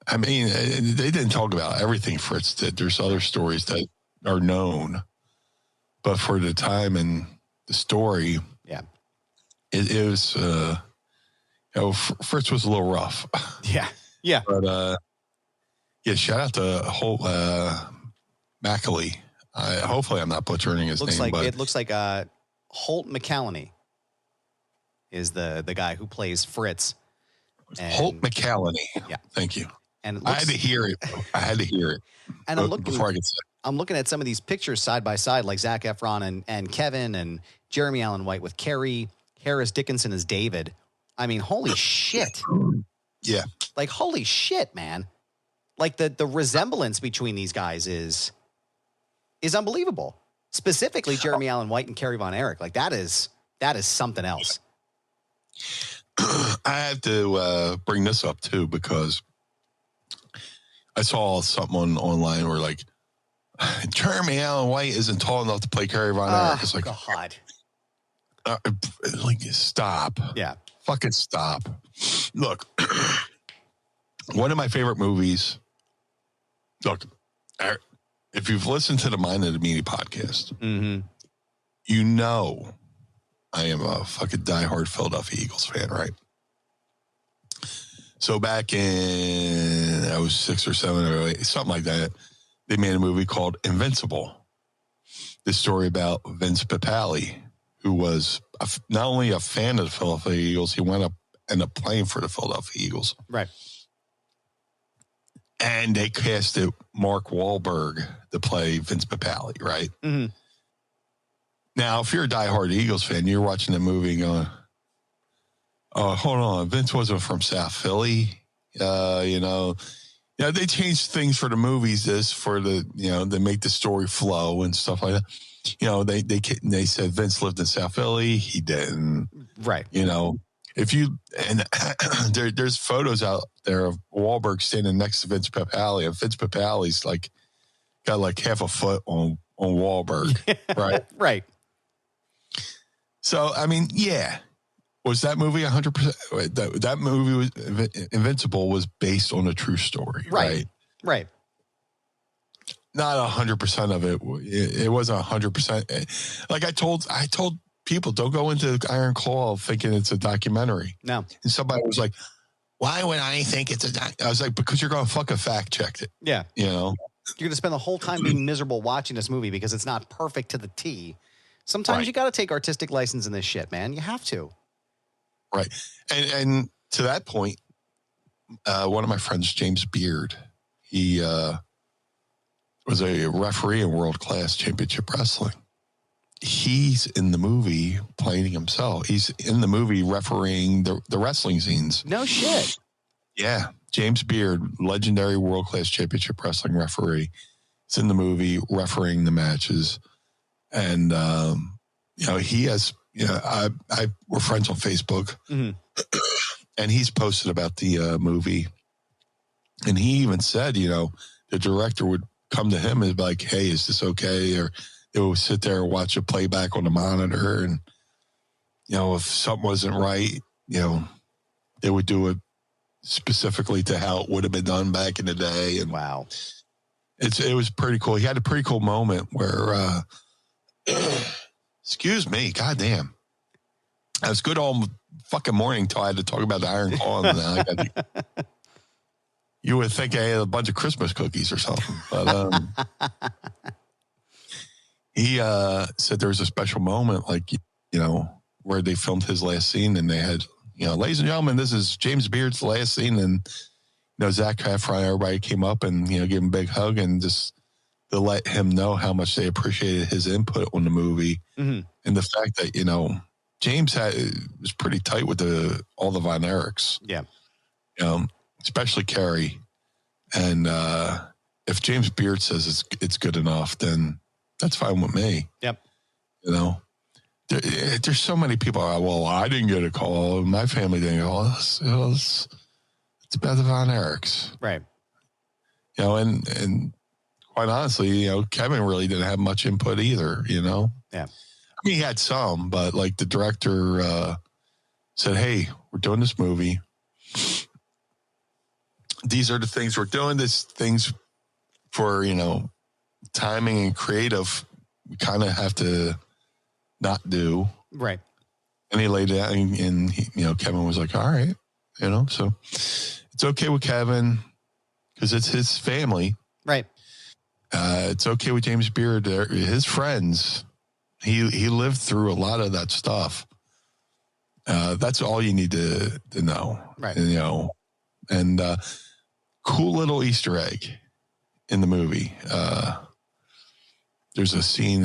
I mean, they didn't talk about everything Fritz did. There's other stories that are known. But for the time and the story, yeah, it was, Fritz was a little rough. Yeah. Yeah. But, shout out to Holt Mackley. Hopefully I'm not butchering his name. It looks like Holt McCallany is the guy who plays Fritz. And, Holt McCallany. Yeah. Thank you. And I had to hear it. And I'm looking at some of these pictures side by side, like Zac Efron and Kevin and Jeremy Allen White with Kerry, Harris Dickinson as David. I mean, holy shit. Yeah. Like, holy shit, man. Like the resemblance between these guys is unbelievable. Specifically, Jeremy Allen White and Kerry Von Erich. Like that is something else. I have to bring this up too, because I saw something online where like Jeremy Allen White isn't tall enough to play Kerry Von Erich. It's like, God. Stop. Yeah. Fucking stop. Look, one of my favorite movies. Look, if you've listened to the Mind of the Meanie podcast, I am a fucking diehard Philadelphia Eagles fan, right? So back in 06 or 07 or 08, something like that, they made a movie called Invincible. This story about Vince Papale, who was not only a fan of the Philadelphia Eagles, he ended up playing for the Philadelphia Eagles. Right. And they casted Mark Wahlberg to play Vince Papale, right? Mm-hmm. Now, if you're a diehard Eagles fan, you're watching the movie and going, oh, hold on, Vince wasn't from South Philly. They changed things for the movies they make the story flow and stuff like that. They said Vince lived in South Philly. He didn't. Right. There's photos out there of Wahlberg standing next to Vince Papale, and Vince Papale's got like half a foot on Wahlberg, right? Right. So, I mean, yeah. Was that movie 100%? That movie was Invincible was based on a true story, right? Right. Not 100% of it. It wasn't 100%. Like I told people, don't go into Iron Claw thinking it's a documentary. No. And somebody was like, why would I think it's a documentary? I was like, because you're going to fucking fact check it. Yeah. You're going to spend the whole time being miserable watching this movie because it's not perfect to the T. Sometimes you got to take artistic license in this shit, man. You have to. Right. And to that point, one of my friends, James Beard, he was a referee in World Class Championship Wrestling. He's in the movie playing himself. He's in the movie refereeing the wrestling scenes. No shit. Yeah. James Beard, legendary World Class Championship Wrestling referee. He's in the movie refereeing the matches. And, he has, we're friends on Facebook. Mm-hmm. And he's posted about the movie. And he even said, the director would come to him and be like, hey, is this okay? Or they would sit there and watch a playback on the monitor. And, if something wasn't right, they would do it specifically to how it would have been done back in the day. And wow. It was pretty cool. He had a pretty cool moment where, excuse me, goddamn. I was good all fucking morning until I had to talk about the Iron Claw. You would think I had a bunch of Christmas cookies or something. But he said there was a special moment, where they filmed his last scene and they had, ladies and gentlemen, this is James Beard's last scene. And, Zach Heffron, everybody came up and, gave him a big hug and just to let him know how much they appreciated his input on the movie. Mm-hmm. And the fact that, James was pretty tight with all the Von Erichs. Yeah. Especially Carrie. And if James Beard says it's good enough, then that's fine with me. Yep. There's so many people. Well, I didn't get a call. My family didn't get a call. It's about the Von Erichs. Right. And quite honestly, Kevin really didn't have much input either, Yeah. I mean, he had some, but like the director said, hey, we're doing this movie. These are the things we're doing. This things for, timing and creative, we kind of have to not do. Right. And he laid it out and Kevin was like, all right, so it's okay with Kevin because it's his family. Right. It's okay with James Beard. His friends. He lived through a lot of that stuff. That's all you need to know. Right. And cool little Easter egg in the movie. There's a scene,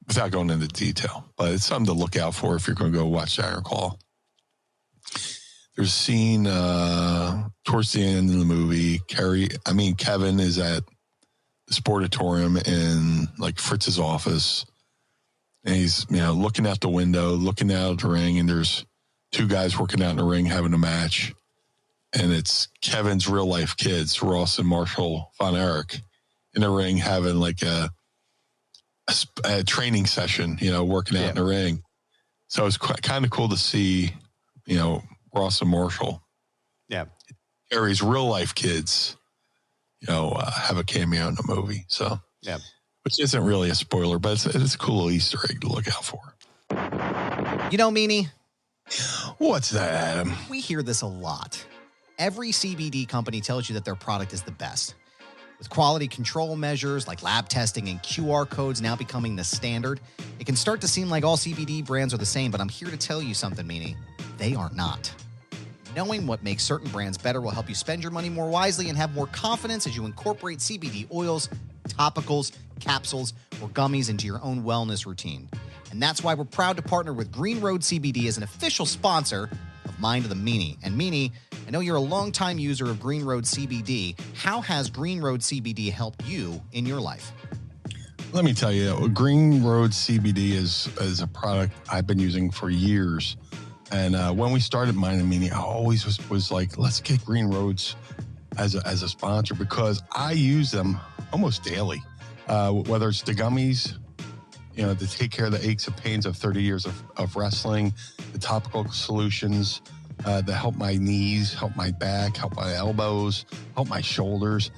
without going into detail, but it's something to look out for if you're going to go watch the Iron Claw. There's a scene towards the end of the movie. Kevin is at the Sportatorium in like Fritz's office. And he's, looking out the window, looking out at the ring, and there's two guys working out in the ring having a match. And it's Kevin's real life kids, Ross and Marshall Von Erich, in the ring having like a training session, working out in the ring. So it's kind of cool to see, Ross and Marshall. Yeah. Harry's real life kids, have a cameo in the movie. So, yeah. Which isn't really a spoiler, but it's a cool little Easter egg to look out for. Meanie. What's that, Adam? We hear this a lot. Every CBD company tells you that their product is the best. With quality control measures like lab testing and QR codes now becoming the standard, it can start to seem like all CBD brands are the same, but I'm here to tell you something, Meanie. They are not. Knowing what makes certain brands better will help you spend your money more wisely and have more confidence as you incorporate CBD oils, topicals, capsules, or gummies into your own wellness routine. And that's why we're proud to partner with Green Road CBD as an official sponsor of Mind of the Meanie. And Meanie, I know you're a longtime user of Green Road CBD. How has Green Road CBD helped you in your life? Let me tell you, Green Road CBD is a product I've been using for years. And when we started Mind of the Meanie, I always was like, let's get Green Roads as a sponsor because I use them almost daily, whether it's the gummies, to take care of the aches and pains of 30 years of wrestling, the topical solutions that help my knees, help my back, help my elbows, help my shoulders.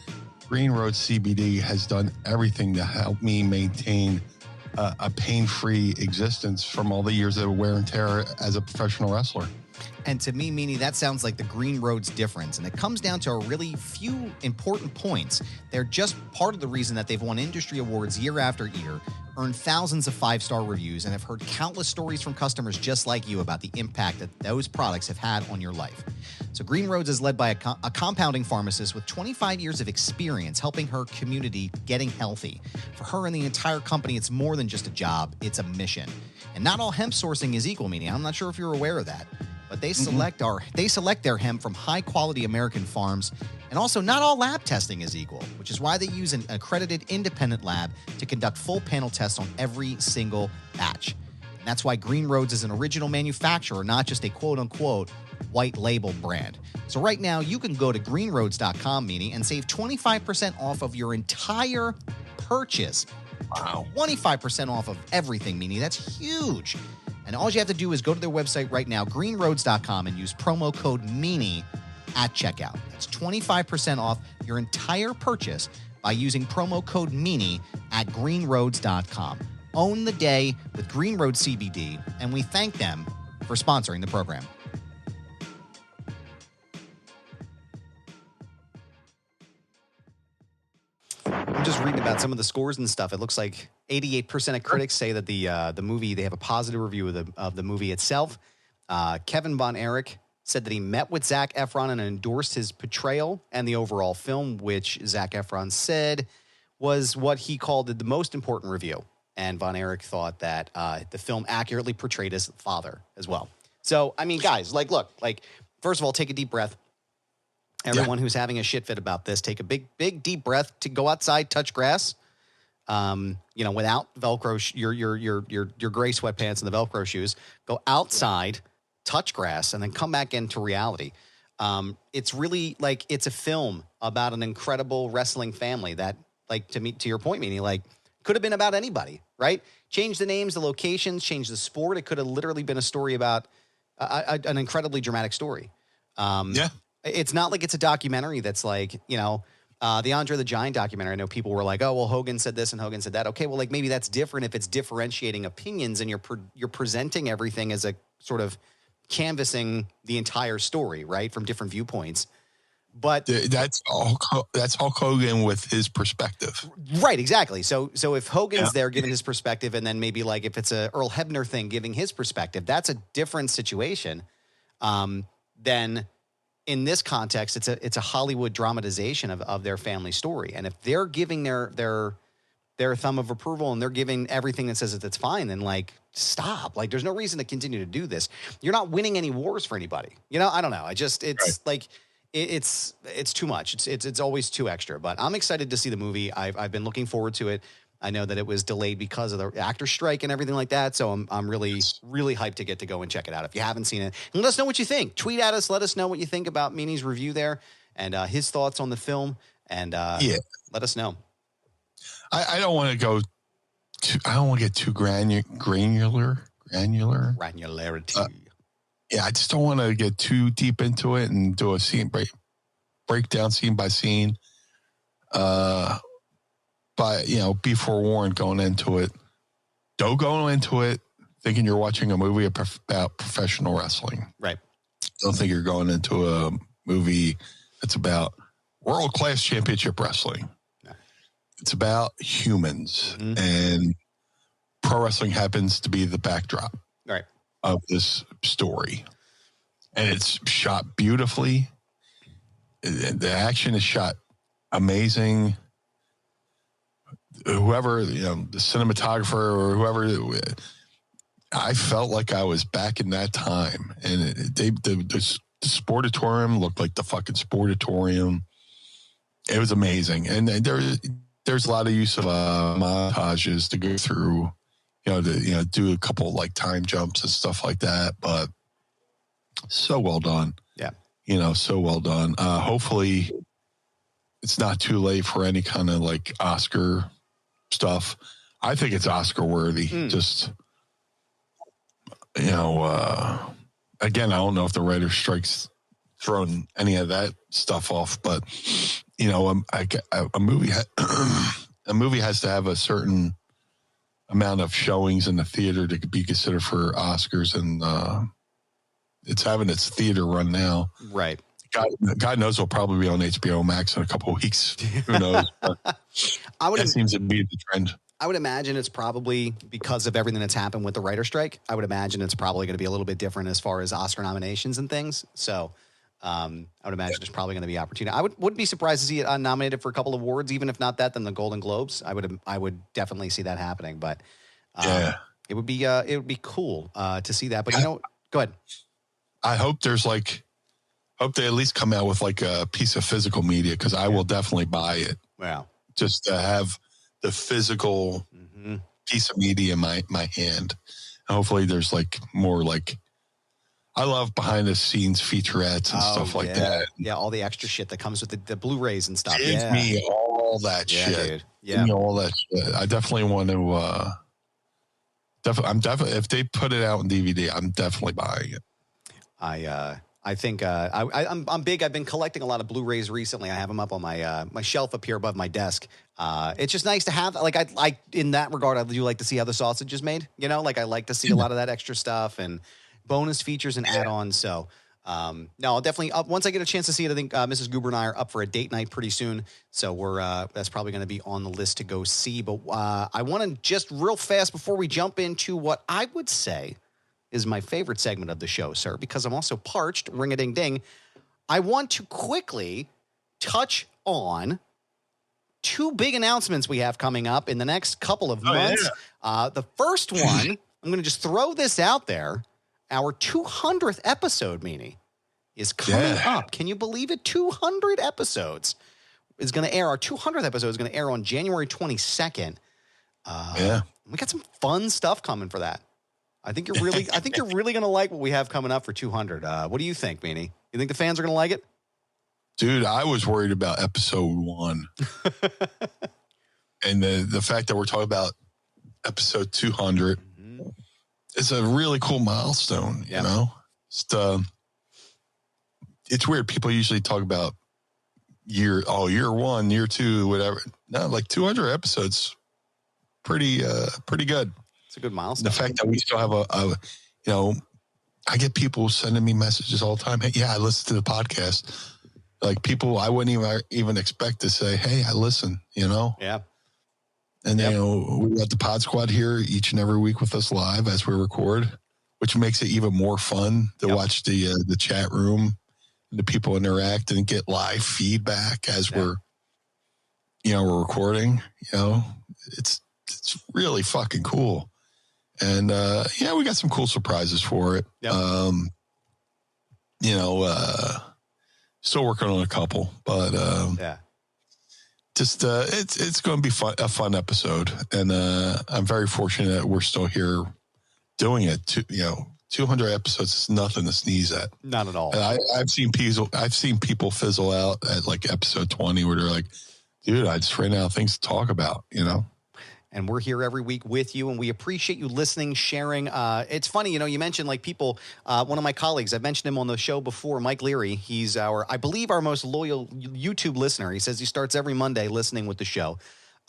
Green Road CBD has done everything to help me maintain a pain-free existence from all the years of wear and tear as a professional wrestler. And to me, Meanie, that sounds like the Green Road's difference. And it comes down to a really few important points. They're just part of the reason that they've won industry awards year after year, earned thousands of 5-star reviews, and have heard countless stories from customers just like you about the impact that those products have had on your life. So Green Roads is led by a compounding pharmacist with 25 years of experience helping her community getting healthy. For her and the entire company, it's more than just a job, it's a mission. And not all hemp sourcing is equal, Meanie. I'm not sure if you're aware of that. But they select their hemp from high-quality American farms, and also not all lab testing is equal, which is why they use an accredited independent lab to conduct full panel tests on every single batch. And that's why Green Roads is an original manufacturer, not just a quote-unquote white label brand. So right now, you can go to greenroads.com, Meanie, and save 25% off of your entire purchase. Wow. 25% off of everything, Meanie. That's huge. And all you have to do is go to their website right now, greenroads.com, and use promo code Meanie at checkout. That's 25% off your entire purchase by using promo code Meanie at greenroads.com. Own the day with Green Roads CBD, and we thank them for sponsoring the program. I'm just reading about some of the scores and stuff. It looks like 88% of critics say that the movie, they have a positive review of the movie itself. Kevin Von Erich said that he met with Zac Efron and endorsed his portrayal and the overall film, which Zac Efron said was what he called the most important review. And Von Erich thought that the film accurately portrayed his father as well. So, I mean, guys, look, first of all, take a deep breath. Everyone who's having a shit fit about this, take a big, deep breath to go outside, touch grass, without Velcro, your gray sweatpants and the Velcro shoes. Go outside, touch grass, and then come back into reality. It's really it's a film about an incredible wrestling family that, to your point, Meanie, could have been about anybody, right? Change the names, the locations, change the sport. It could have literally been a story about an incredibly dramatic story. It's not like it's a documentary that's the Andre the Giant documentary. I know people were like, oh, well, Hogan said this and Hogan said that. Okay, well, maybe that's different if it's differentiating opinions and you're presenting everything as a sort of canvassing the entire story, right, from different viewpoints. But that's Hulk Hogan with his perspective. Right, exactly. So if Hogan's there giving his perspective, and then maybe if it's a Earl Hebner thing giving his perspective, that's a different situation than in this context. It's a Hollywood dramatization of their family story. And if they're giving their thumb of approval and they're giving everything that says that it's fine, then stop. There's no reason to continue to do this. You're not winning any wars for anybody. I don't know. It's too much. It's always too extra. But I'm excited to see the movie. I've been looking forward to it. I know that it was delayed because of the actor strike and everything like that. So I'm really, really hyped to get to go and check it out. If you haven't seen it, and let us know what you think. Tweet at us. Let us know what you think about Meanie's review there and his thoughts on the film. And let us know. I don't want to go. I don't want to get too granularity. I just don't want to get too deep into it and do a scene breakdown scene by scene. But, be forewarned going into it. Don't go into it thinking you're watching a movie about professional wrestling. Right. Don't think you're going into a movie that's about world-class championship wrestling. No. It's about humans. Mm-hmm. And pro wrestling happens to be the backdrop of this story. And it's shot beautifully. The action is shot amazing. Whoever, the cinematographer or whoever, I felt like I was back in that time. And the Sportatorium looked like the fucking Sportatorium. It was amazing. And there's a lot of use of montages to go through, to do a couple time jumps and stuff like that. But so well done. Yeah. So well done. Hopefully it's not too late for any kind of Oscar stuff. I think it's Oscar worthy. Just, again, I don't know if the writer's strike's thrown any of that stuff off, but a movie has to have a certain amount of showings in the theater to be considered for Oscars, and it's having its theater run now. Right. God knows it'll probably be on HBO Max in a couple of weeks. Who knows? That seems to be the trend. I would imagine it's probably because of everything that's happened with the writer's strike. I would imagine it's probably going to be a little bit different as far as Oscar nominations and things. So I would imagine there's probably going to be opportunity. I wouldn't be surprised to see it nominated for a couple of awards, even if not that, then the Golden Globes. I would definitely see that happening. But it would be cool to see that. But go ahead. I hope there's hope they at least come out with like a piece of physical media, because I will definitely buy it. Wow. Just to have the physical piece of media in my hand. And hopefully there's more I love behind the scenes featurettes and stuff like that. Yeah, all the extra shit that comes with the Blu-rays and stuff. Give me all that shit. Dude. Yeah. Give me all that shit. I definitely want to I'm definitely, if they put it out on DVD, I'm definitely buying it. I think I'm big. I've been collecting a lot of Blu-rays recently. I have them up on my shelf up here above my desk. It's just nice to have. I in that regard, I do like to see how the sausage is made. I like to see a lot of that extra stuff and bonus features and add-ons. So no, I'll definitely once I get a chance to see it. I think Mrs. Goober and I are up for a date night pretty soon. So that's probably going to be on the list to go see. But I want to just real fast before we jump into what I would say is my favorite segment of the show, sir, because I'm also parched, ring-a-ding-ding. I want to quickly touch on two big announcements we have coming up in the next couple of months. Yeah. The first one, I'm going to just throw this out there. Our 200th episode, Meanie, is coming up. Can you believe it? 200 episodes is going to air. Our 200th episode is going to air on January 22nd. We got some fun stuff coming for that. I think you're really going to like what we have coming up for 200. What do you think, Meanie? You think the fans are going to like it? Dude, I was worried about episode 1. And the fact that we're talking about episode 200 is a really cool milestone, you know? It's weird. People usually talk about year 1, year 2, whatever. No, 200 episodes, pretty good. It's a good milestone. The fact that we still have I get people sending me messages all the time. Hey, I listen to the podcast. People I wouldn't even expect to say, hey, I listen, Yeah. And we got the Pod Squad here each and every week with us live as we record, which makes it even more fun to watch the chat room and the people interact and get live feedback as we're recording. It's really fucking cool. And, we got some cool surprises for it. Yep. Still working on a couple, but, just, it's going to be a fun episode. And, I'm very fortunate that we're still here doing it. 200 episodes is nothing to sneeze at. Not at all. And I've seen people fizzle out at episode 20 where they're like, dude, I just ran out of things to talk about, And we're here every week with you, and we appreciate you listening, sharing. It's funny, you mentioned people, one of my colleagues, I've mentioned him on the show before, Mike Leary. He's I believe our most loyal YouTube listener. He says he starts every Monday listening with the show.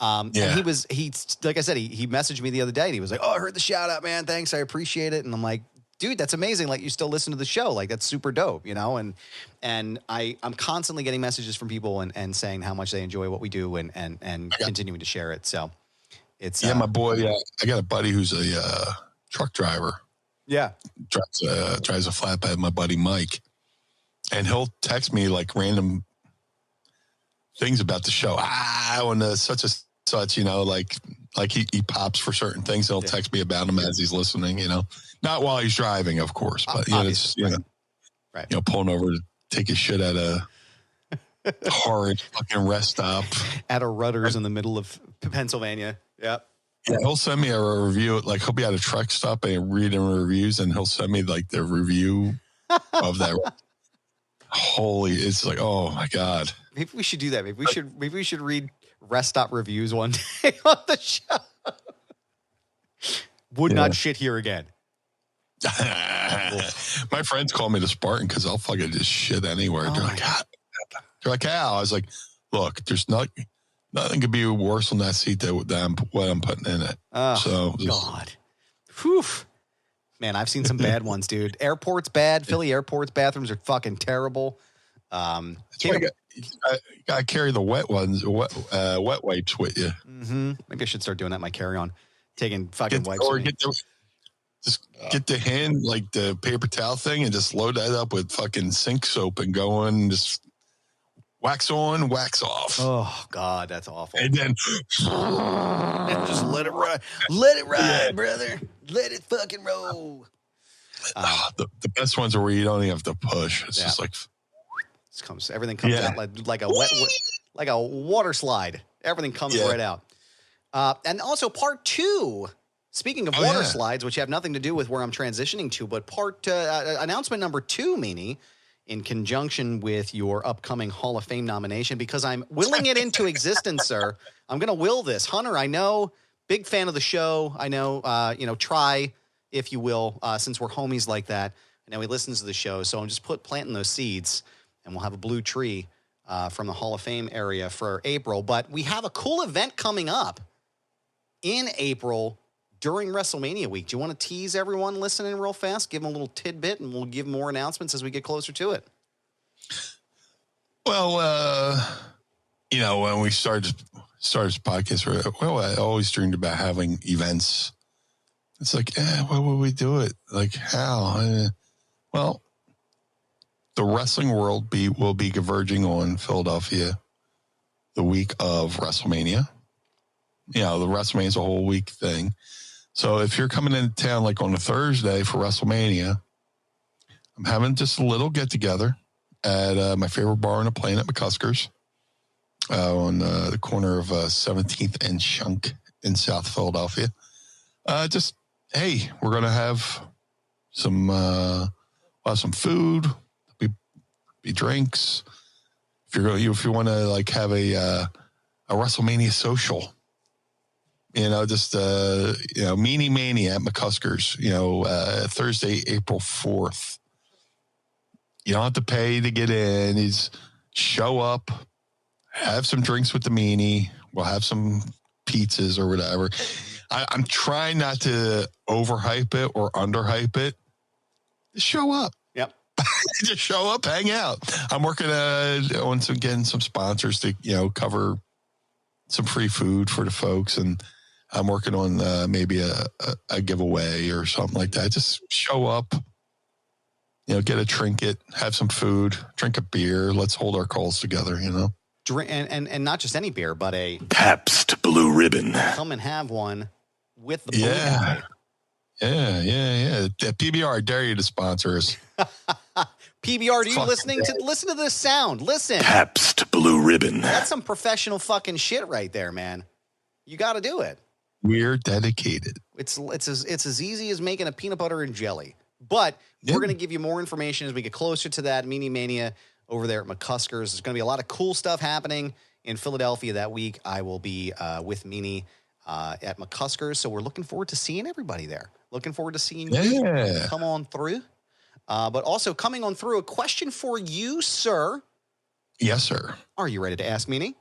And he like I said, he messaged me the other day and he was like, oh, I heard the shout out, man. Thanks. I appreciate it. And I'm like, dude, that's amazing. You still listen to the show. That's super dope, and I'm constantly getting messages from people and saying how much they enjoy what we do and continuing to share it. So it's my boy. I got a buddy who's a truck driver. Yeah, drives a flatbed. My buddy Mike, and he'll text me random things about the show. On such a such, he pops for certain things. He'll text me about them as he's listening. Not while he's driving, of course, but right. Pulling over to take a shit at a horrid fucking rest stop at a Rutter's in the middle of Pennsylvania. Yep. Yeah, he'll send me a review. He'll be at a truck stop and reading reviews, and he'll send me the review of that. It's oh my God. Maybe we should do that. Maybe we should read rest stop reviews one day on the show. Would not shit here again. My friends call me the Spartan because I'll fucking just shit anywhere. They're like, how? I was like, look, Nothing could be worse on that seat than what I'm putting in it. Oh, so God. Whew. Man, I've seen some bad ones, dude. Airport's bad. Philly airport's bathrooms are fucking terrible. That's why you got to carry the wet ones, wet wipes with you. Mm-hmm. Maybe I should start doing that in my carry-on. Taking fucking wipes. Or get the hand, like the paper towel thing, and just load that up with fucking sink soap and go in and just wax on, wax off. Oh, God, that's awful. And then just let it ride. Let it ride, brother. Let it fucking roll. The best ones are where you don't even have to push. It's just like everything comes out like a water slide. Everything comes right out. And also part 2. Speaking of water slides, which have nothing to do with where I'm transitioning to, but announcement number 2, Meanie, in conjunction with your upcoming Hall of Fame nomination, because I'm willing it into existence, sir. I'm going to will this. Hunter, I know, big fan of the show. I know, try, if you will, since we're homies like that. I know he listens to the show, so I'm just planting those seeds, and we'll have a blue tree from the Hall of Fame area for April. But we have a cool event coming up in April during WrestleMania week. Do you want to tease everyone listening real fast? Give them a little tidbit, and we'll give more announcements as we get closer to it. Well, when we started this podcast, I always dreamed about having events. It's like, where would we do it? Like, how? Well, the wrestling world will be converging on Philadelphia the week of WrestleMania. The WrestleMania is a whole week thing. So if you're coming into town like on a Thursday for WrestleMania, I'm having just a little get together at my favorite bar on the planet, McCusker's, on the corner of 17th and Shunk in South Philadelphia. Hey, we're going to have some food, be drinks. If you want to like have a WrestleMania social. Meanie Mania at McCusker's, Thursday, April 4th. You don't have to pay to get in. Show up, have some drinks with the Meanie. We'll have some pizzas or whatever. I'm trying not to overhype it or underhype it. Just show up. Yep. Just show up, hang out. I'm working on getting some sponsors to, cover some free food for the folks, and I'm working on maybe a giveaway or something like that. Just show up, get a trinket, have some food, drink a beer. Let's hold our calls together, Drink and not just any beer, but a Pabst Blue Ribbon. Come and have one with the Blue Meanie. Yeah. PBR, I dare you to sponsor us. PBR, are you listening listen to this sound? Listen. Pabst Blue Ribbon. That's some professional fucking shit right there, man. You got to do it. We're dedicated. It's as easy as making a peanut butter and jelly. But we're going to give you more information as we get closer to that Meanie Mania over there at McCusker's. There's going to be a lot of cool stuff happening in Philadelphia that week. I will be with Meanie at McCusker's, so we're looking forward to seeing everybody there. Looking forward to seeing you come on through. But also coming on through, a question for you, sir. Yes, sir. Are you ready to ask Meanie?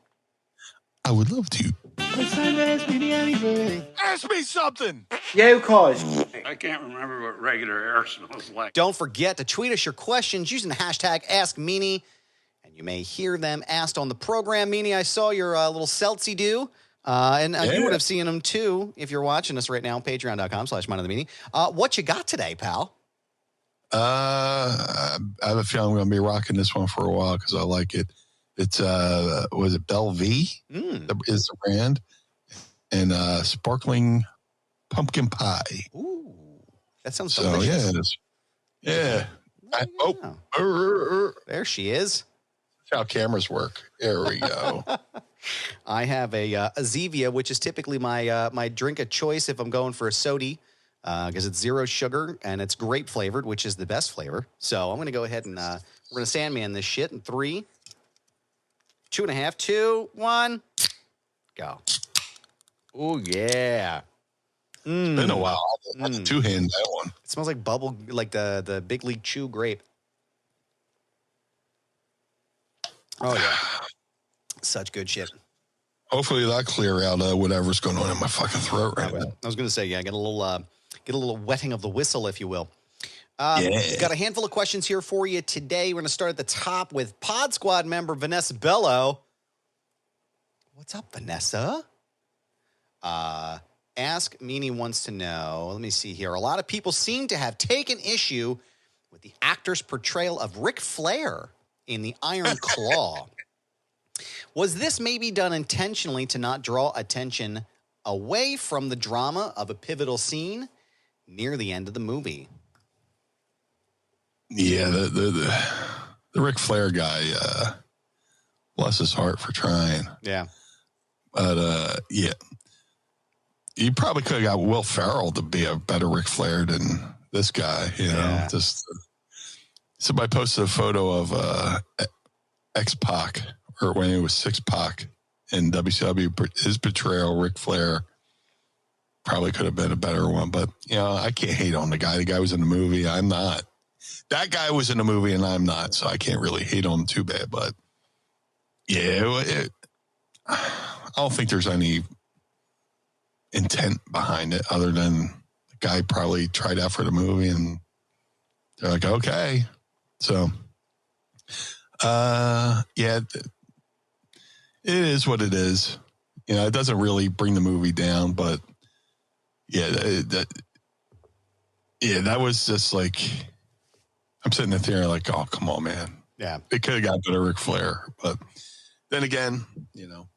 I would love to. It's time to ask Meanie anything. Ask me something. Yeah, of course. I can't remember what regular air smells like. Don't forget to tweet us your questions using the hashtag AskMeanie, and you may hear them asked on the program. Meanie, I saw your little seltzy do, and you would have seen them too if you're watching us right now on patreon.com/mindofthemeanie. What you got today, pal? I have a feeling I'm going to be rocking this one for a while because I like it. It's was it Belle V? Is the brand, and sparkling pumpkin pie. Ooh, that sounds delicious. Yeah. There she is. That's how cameras work. There we go. I have a Zevia, which is typically my drink of choice if I'm going for a sody, because it's 0 sugar and it's grape flavored, which is the best flavor. So I'm going to go ahead and we're going to Sandman this shit in 3, 2.5, 2, 1, go. Oh yeah. It's been a while. I had to two-hand that one. It smells like bubble, like the Big League Chew grape. Oh yeah. Such good shit. Hopefully that clear out whatever's going on in my fucking throat right now. I was going to say, yeah, get a little wetting of the whistle, if you will. Yeah. Got a handful of questions here for you today. We're going to start at the top with Pod Squad member Vanessa Bello. What's up, Vanessa? Ask Meanie wants to know, let me see here. A lot of people seem to have taken issue with the actor's portrayal of Ric Flair in The Iron Claw. Was this maybe done intentionally to not draw attention away from the drama of a pivotal scene near the end of the movie? Yeah, the Ric Flair guy, bless his heart for trying. Yeah. But, yeah. You probably could have got Will Ferrell to be a better Ric Flair than this guy, you know. Yeah. Just somebody posted a photo of X-Pac, or when it was 6-Pac in WCW, his portrayal, Ric Flair, probably could have been a better one. But, you know, I can't hate on the guy. The guy was in the movie. I'm not. That guy was in the movie and I'm not, so I can't really hate on him too bad. But, yeah, I don't think there's any intent behind it other than the guy probably tried out for the movie and they're like, okay. So, yeah, it is what it is. You know, it doesn't really bring the movie down, but yeah, that was just like, I'm sitting there like, oh, come on, man. Yeah. It could have got better Ric Flair, but then again, you know,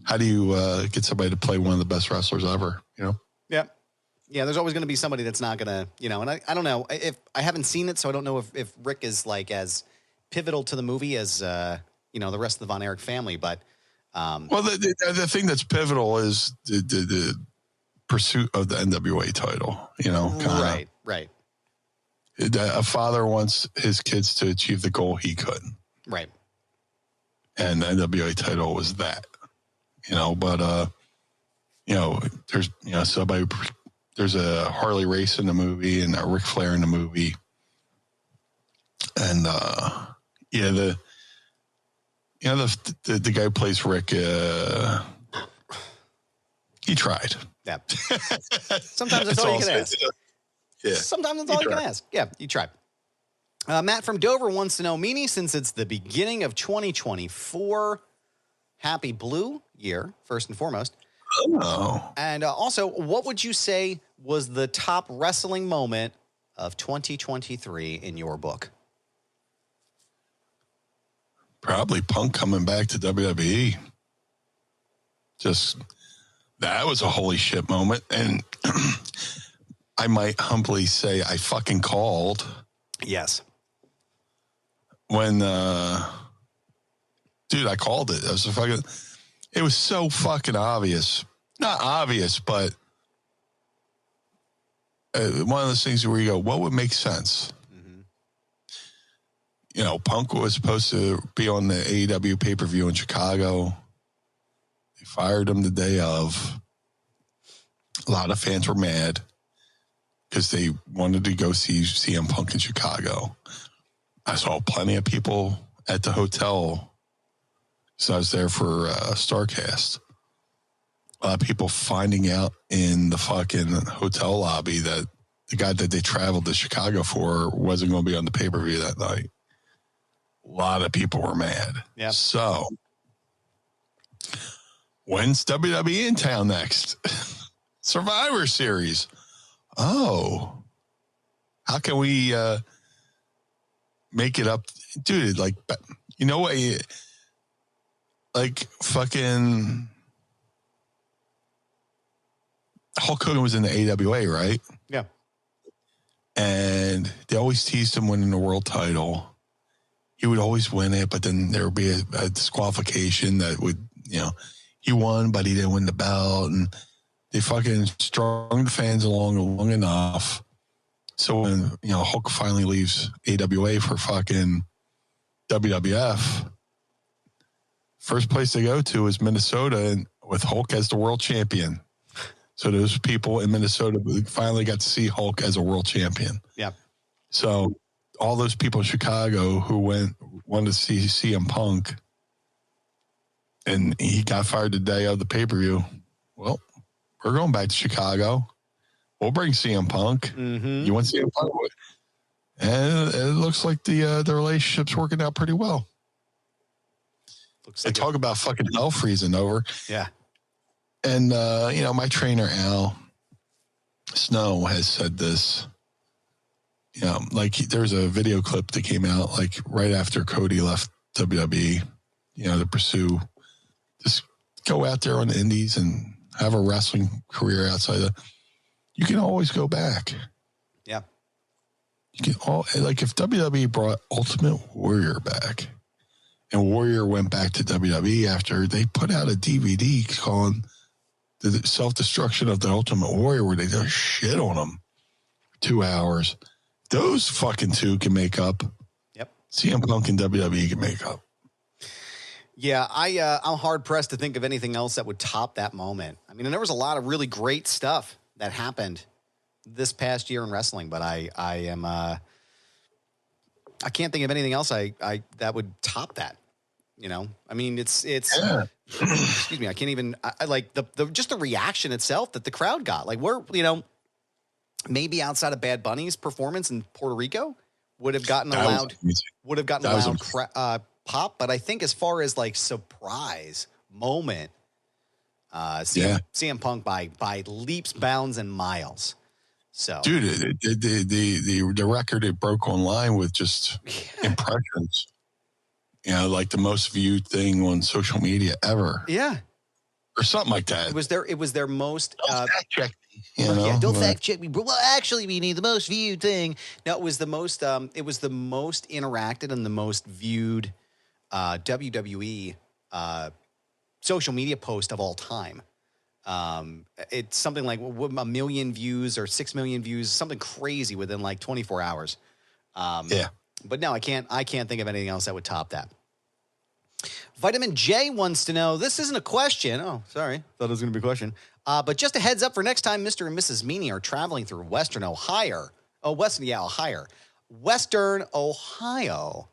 how do you get somebody to play one of the best wrestlers ever, you know? Yeah. Yeah, there's always going to be somebody that's not going to, you know, and I don't know. If I haven't seen it, so I don't know if Rick is like as pivotal to the movie as, you know, the rest of the Von Erich family. But, well, the thing that's pivotal is the pursuit of the NWA title, you know? Kinda. Right. A father wants his kids to achieve the goal he couldn't. Right. And the NWA title was that. You know, but, you know, there's, you know, there's a Harley race in the movie and a Ric Flair in the movie. And, yeah, the guy who plays Rick, he tried. Yeah. Sometimes that's all you can ask. Yeah. Sometimes that's all you can ask. Yeah, you tried. Matt from Dover wants to know, Meanie, since it's the beginning of 2024, happy Blue year, first and foremost. Oh. And also, what would you say was the top wrestling moment of 2023 in your book? Probably Punk coming back to WWE. Just, that was a holy shit moment. And I might humbly say I fucking called. Yes. When, dude, I called it. It was so fucking obvious. Not obvious, but one of those things where you go, what would make sense? Mm-hmm. You know, Punk was supposed to be on the AEW pay-per-view in Chicago. They fired him the day of. A lot of fans were mad because they wanted to go see CM Punk in Chicago. I saw plenty of people at the hotel. So I was there for StarCast. A lot of people finding out in the fucking hotel lobby that the guy that they traveled to Chicago for wasn't going to be on the pay-per-view that night. A lot of people were mad. Yeah. So, when's WWE in town next? Survivor Series. Oh. How can we make it up? Dude, like, you know what? Like, fucking Hulk Hogan was in the AWA, right? Yeah. And they always teased him winning the world title. He would always win it, but then there would be a disqualification that would, you know, he won, but he didn't win the belt. And they fucking strung the fans along long enough. So when, you know, Hulk finally leaves AWA for fucking WWF, first place they go to is Minnesota, and with Hulk as the world champion. So those people in Minnesota finally got to see Hulk as a world champion. Yeah. So all those people in Chicago who wanted to see CM Punk and he got fired the day of the pay-per-view. Well, we're going back to Chicago. We'll bring CM Punk. Mm-hmm. You want CM Punk? And it looks like the relationship's working out pretty well. Looks They like talk about fucking hell freezing over. Yeah. And, my trainer, Al Snow, has said this. There's a video clip that came out, like, right after Cody left WWE, to pursue. Just go out there on the indies and have a wrestling career outside of. You can always go back. Yeah. You can if WWE brought Ultimate Warrior back, and Warrior went back to WWE after they put out a DVD calling the self-destruction of the Ultimate Warrior, where they just shit on him for 2 hours. Those fucking two can make up. Yep. CM Punk and WWE can make up. Yeah, I'm hard pressed to think of anything else that would top that moment. I mean, and there was a lot of really great stuff that happened this past year in wrestling, but I can't think of anything else that would top that. I mean, it's excuse me, I can't even I like just the reaction itself that the crowd got. Like, we're maybe outside of Bad Bunny's performance in Puerto Rico would have gotten a loud pop, but I think as far as like surprise moment, CM Punk by leaps, bounds, and miles. So, dude, the record it broke online with just impressions. Like the most viewed thing on social media ever. Yeah, or something like that. It was their most. Fact check me, don't fact check me. Well, actually, we need the most viewed thing. No, it was the most. It was the most interacted and the most viewed WWE social media post of all time. It's something like 1 million views or 6 million views, something crazy within like 24 hours. But no, I can't think of anything else that would top that. Vitamin J wants to know, this isn't a question. Oh, sorry. Thought it was going to be a question. But just a heads up for next time Mr. and Mrs. Meanie are traveling through Western Ohio. Western Ohio.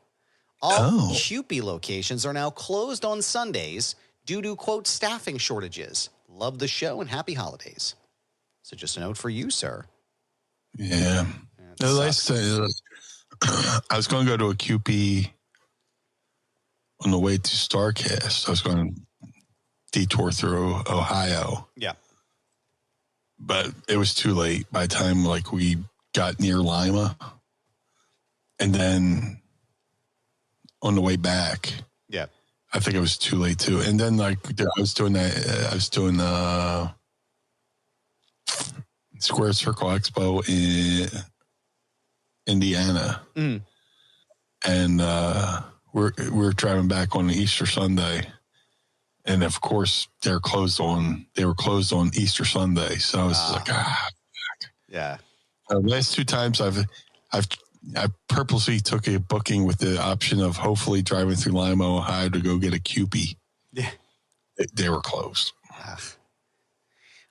All Cupie locations are now closed on Sundays due to, quote, staffing shortages. Love the show and happy holidays. So just a note for you, sir. Yeah. I was going to go to a Cupie on the way to StarCast. I was going to detour through Ohio. Yeah. But it was too late by the time we got near Lima. And then on the way back, I think it was too late too. And then I was doing Square Circle Expo in Indiana. Mm. And we're driving back on Easter Sunday. And of course they were closed on Easter Sunday. So I was like, yeah. Last 2 times I purposely took a booking with the option of hopefully driving through Lima, Ohio to go get a Cupie. Yeah. They were closed.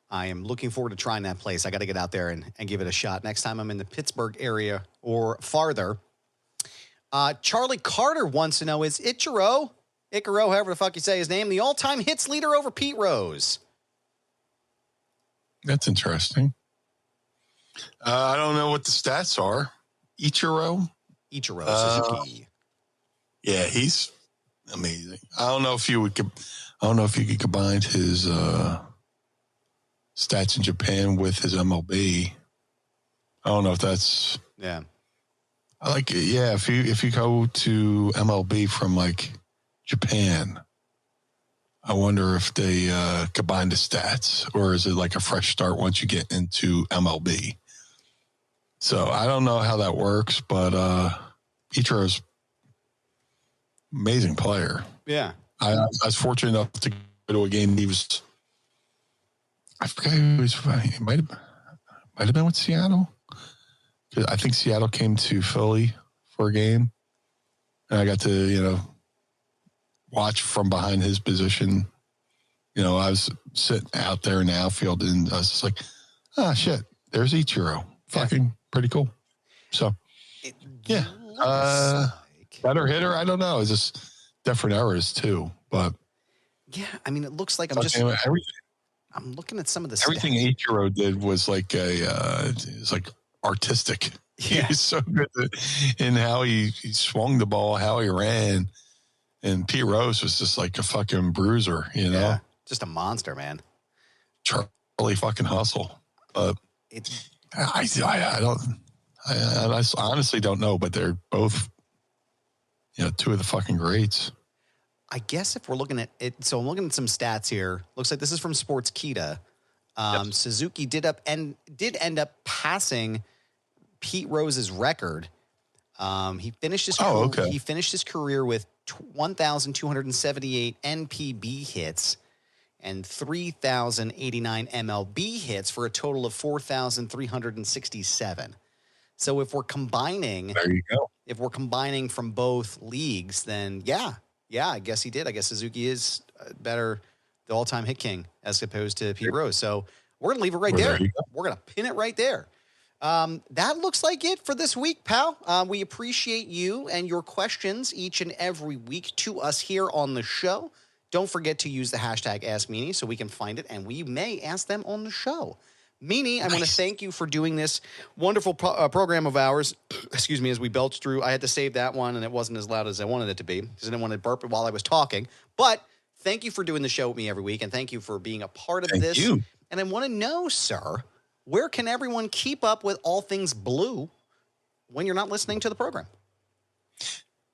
I am looking forward to trying that place. I got to get out there and give it a shot. Next time I'm in the Pittsburgh area or farther. Charlie Carter wants to know, is Icaro, however the fuck you say his name, the all-time hits leader over Pete Rose? That's interesting. I don't know what the stats are. Ichiro Suzuki. Yeah, he's amazing. I don't know if you could combine his stats in Japan with his MLB. I don't know if that's. Yeah. I like it. Yeah, if you go to MLB from Japan, I wonder if they combine the stats, or is it like a fresh start once you get into MLB? So I don't know how that works, but Ichiro's amazing player. Yeah. I was fortunate enough to go to a game. I forgot who he was. He might have been with Seattle. I think Seattle came to Philly for a game, and I got to watch from behind his position. I was sitting out there in the outfield, and I was just like, shit, there's Ichiro. Fucking pretty cool. So, yeah. Better hitter? I don't know. It's just different eras, too. But Yeah, I mean, it looks like I'm looking at some of the everything stats. Ichiro did was like it's like artistic. Yeah. He was so good in how he swung the ball, how he ran. And Pete Rose was just like a fucking bruiser, you know? Yeah, just a monster, man. Charlie fucking Hustle. But I honestly don't know, but they're both, two of the fucking greats. I guess if we're looking at it, so I'm looking at some stats here. Looks like this is from Sportskeeda. Yep. Suzuki did end up passing Pete Rose's record. He finished his he finished his career with 1,278 NPB hits and 3,089 MLB hits for a total of 4,367. So if we're combining, there you go. If we're combining from both leagues, then yeah, I guess he did. I guess Suzuki is better, the all-time hit king as opposed to Pete Rose. So we're gonna leave it right there. We're gonna pin it right there. That looks like it for this week, pal. We appreciate you and your questions each and every week to us here on the show. Don't forget to use the hashtag AskMeanie so we can find it and we may ask them on the show. Meanie, I want to thank you for doing this wonderful program of ours. Excuse me, as we belched through. I had to save that one, and it wasn't as loud as I wanted it to be because I didn't want to burp it while I was talking. But thank you for doing the show with me every week, and thank you for being a part of this. Thank you. And I want to know, sir, where can everyone keep up with all things blue when you're not listening to the program?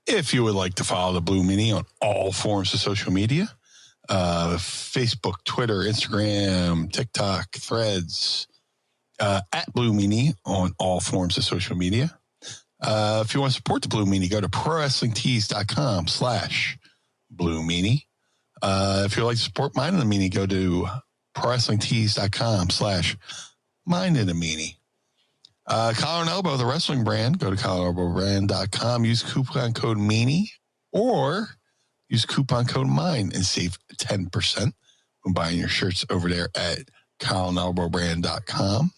If you would like to follow the Blue Meanie on all forms of social media, Facebook, Twitter, Instagram, TikTok, Threads, at Blue Meanie on all forms of social media. If you want to support the Blue Meanie, go to prowrestlingtees.com/Blue Meanie. If you'd like to support Mine and the Meanie, go to prowrestlingtees.com/Mine and the Meanie. Collar and Elbow, the wrestling brand, go to collarandelbowbrand.com, use coupon code Meanie, or use coupon code MINE and save 10% when buying your shirts over there at collarandelbowbrand.com.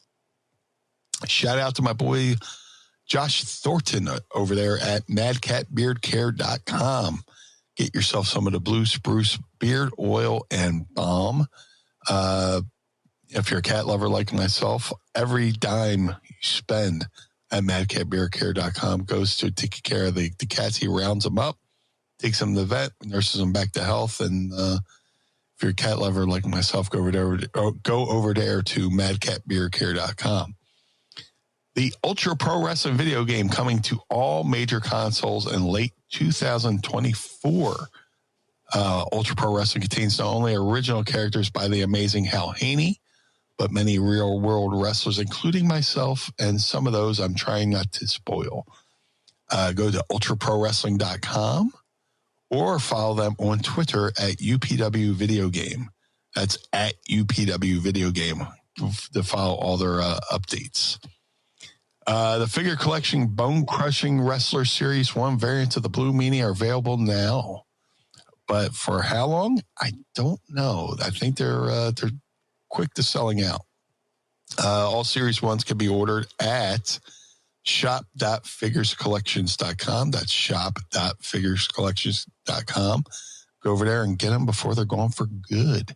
Shout out to my boy Josh Thornton over there at madcatbeardcare.com. Get yourself some of the Blue Spruce beard oil and balm. If you're a cat lover like myself, every dime you spend at madcatbeardcare.com goes to taking care of the cats. He rounds them up, takes them to the vet, nurses them back to health. And if you're a cat lover like myself, go over there to madcatbeardcare.com. The Ultra Pro Wrestling video game coming to all major consoles in late 2024. Ultra Pro Wrestling contains not only original characters by the amazing Hal Haney, but many real-world wrestlers, including myself, and some of those I'm trying not to spoil. Go to ultraprowrestling.com or follow them on Twitter at UPW Video Game. That's at UPW Video Game to follow all their updates. The figure collection Bone Crushing Wrestler Series 1 variants of the Blue Meanie are available now. But for how long? I don't know. I think they're quick to selling out. All Series 1s can be ordered at shop.figurescollections.com. That's shop.figurescollections.com. Go over there and get them before they're gone for good.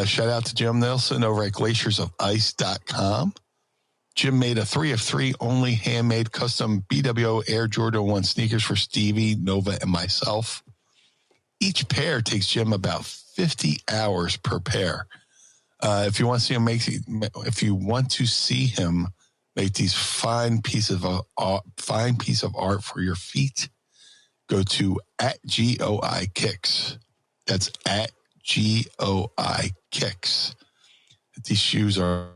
Shout out to Jim Nelson over at glaciersofIce.com. Jim made a 3 of 3 only handmade custom BWO Air Jordan 1 sneakers for Stevie, Nova, and myself. Each pair takes Jim about 50 hours per pair. If you want to see him make these fine piece of art for your feet, go to @GOI Kicks. That's @GOI Kicks. These shoes are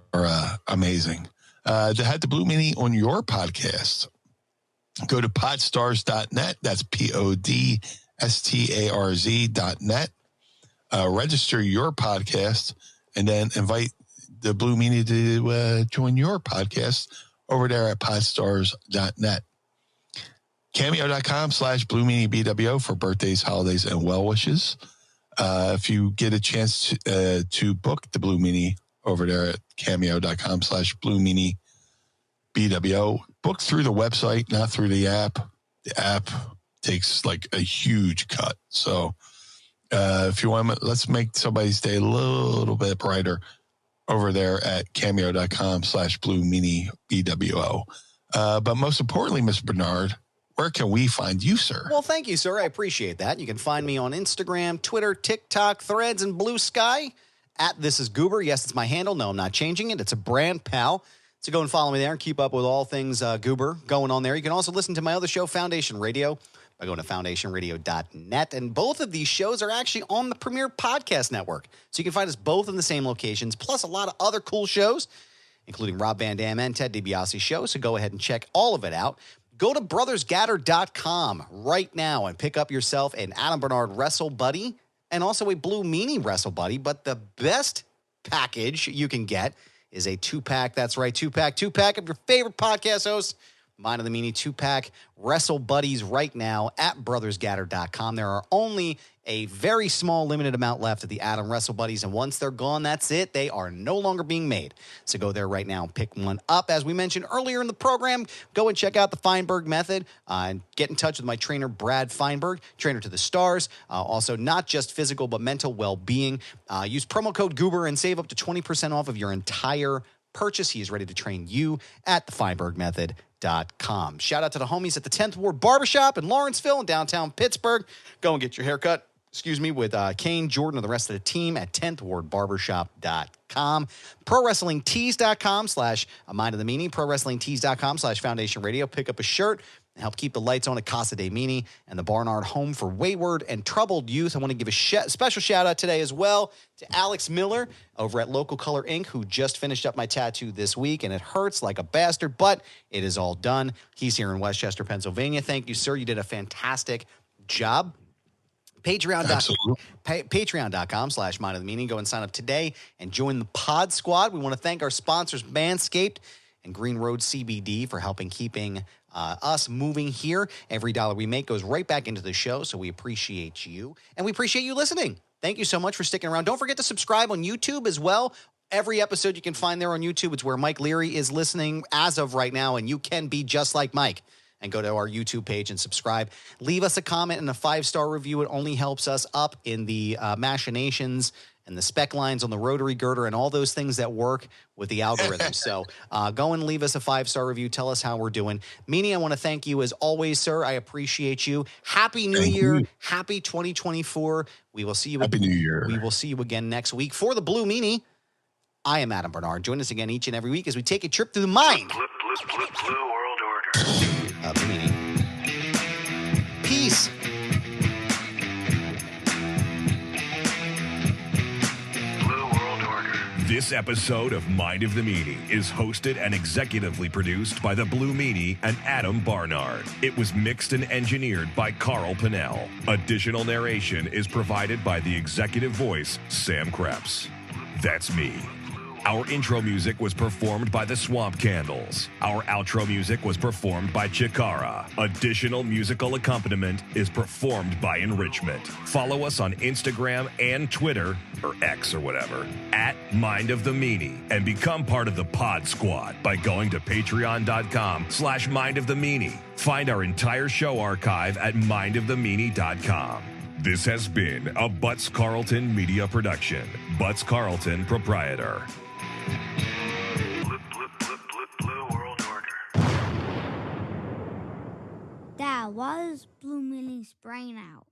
amazing. To have the Blue Meanie on your podcast, go to podstars.net. That's PODSTARZ.net. Register your podcast and then invite the Blue Meanie to join your podcast over there at podstars.net. Cameo.com/Blue Meanie BWO for birthdays, holidays, and well wishes. If you get a chance to book the Blue Meanie over there at cameo.com/Blue Meanie BWO, book through the website, not through the app. The app takes like a huge cut. So If you want, let's make somebody's day a little bit brighter over there at cameo.com/Blue Meanie BWO. But most importantly, Mr. Bernard, where can we find you, sir? Well, thank you, sir. I appreciate that. You can find me on Instagram, Twitter, TikTok, Threads, and Blue Sky at This Is Goober. Yes, it's my handle. No, I'm not changing it. It's a brand, pal. So go and follow me there and keep up with all things Goober going on there. You can also listen to my other show, Foundation Radio, by going to foundationradio.net. And both of these shows are actually on the Premier Podcast Network. So you can find us both in the same locations, plus a lot of other cool shows, including Rob Van Dam and Ted DiBiase's show. So go ahead and check all of it out. Go to brothersgaddor.com right now and pick up yourself an Adam Bernard Wrestle Buddy and also a Blue Meanie Wrestle Buddy. But the best package you can get is a 2-pack. That's right, 2-pack of your favorite podcast hosts. Mind of the Meanie 2-pack Wrestle Buddies right now at brothersgaddor.com. There are only a very small limited amount left of the Adam Wrestle Buddies, and once they're gone, that's it. They are no longer being made. So go there right now and pick one up. As we mentioned earlier in the program, go and check out the Feinberg Method and get in touch with my trainer, Brad Feinberg, trainer to the stars. Also, not just physical, but mental well-being. Use promo code Goober and save up to 20% off of your entire purchase. He is ready to train you at the FeinbergMethod.com. Shout out to the homies at the 10th Ward Barbershop in Lawrenceville in downtown Pittsburgh. Go and get your haircut, with Kane, Jordan, and the rest of the team at 10th Ward Barbershop.com. ProWrestlingTees.com/Mind of the Meanie. ProWrestlingTees.com/Foundation Radio. Pick up a shirt and help keep the lights on at Casa de Meanie and the Barnard Home for Wayward and Troubled Youth. I want to give a special shout out today as well to Alex Miller over at Local Color Inc., who just finished up my tattoo this week, and it hurts like a bastard, but it is all done. He's here in Westchester, Pennsylvania. Thank you, sir. You did a fantastic job. Patreon.com/Mind of the Meanie. Go and sign up today and join the Pod Squad. We want to thank our sponsors, Manscaped and Green Road CBD, for helping keeping us moving here. Every dollar we make goes right back into the show, so we appreciate you. And we appreciate you listening. Thank you so much for sticking around. Don't forget to subscribe on YouTube as well. Every episode you can find there on YouTube. It's where Mike Leary is listening as of right now, and you can be just like Mike. And go to our YouTube page and subscribe. Leave us a comment and a 5-star review. It only helps us up in the machinations and the spec lines on the rotary girder and all those things that work with the algorithm. So go and leave us a 5-star review. Tell us how we're doing. Meanie, I want to thank you as always, sir. I appreciate you. Happy New Year. Happy 2024. We will see you. Happy New Year. We will see you again next week for the Blue Meanie. I am Adam Bernard. Join us again each and every week as we take a trip through the mind. Blue World Order. Meanie. Peace. Blue World Order. This episode of Mind of the Meanie is hosted and executively produced by the Blue Meanie and Adam Barnard. It was mixed and engineered by Carl Pinnell. Additional narration is provided by the executive voice, Sam Krebs. That's me. Our intro music was performed by the Swamp Candles. Our outro music was performed by Chikara. Additional musical accompaniment is performed by Enrichment. Follow us on Instagram and Twitter, or X or whatever, at Mind of the Meanie, and become part of the Pod Squad by going to patreon.com/Mind of the Meanie. Find our entire show archive at mindofthemeanie.com. This has been a Butts Carlton media production. Butts Carlton, proprietor. Blue World Order. That was Blue Meanie's brain out.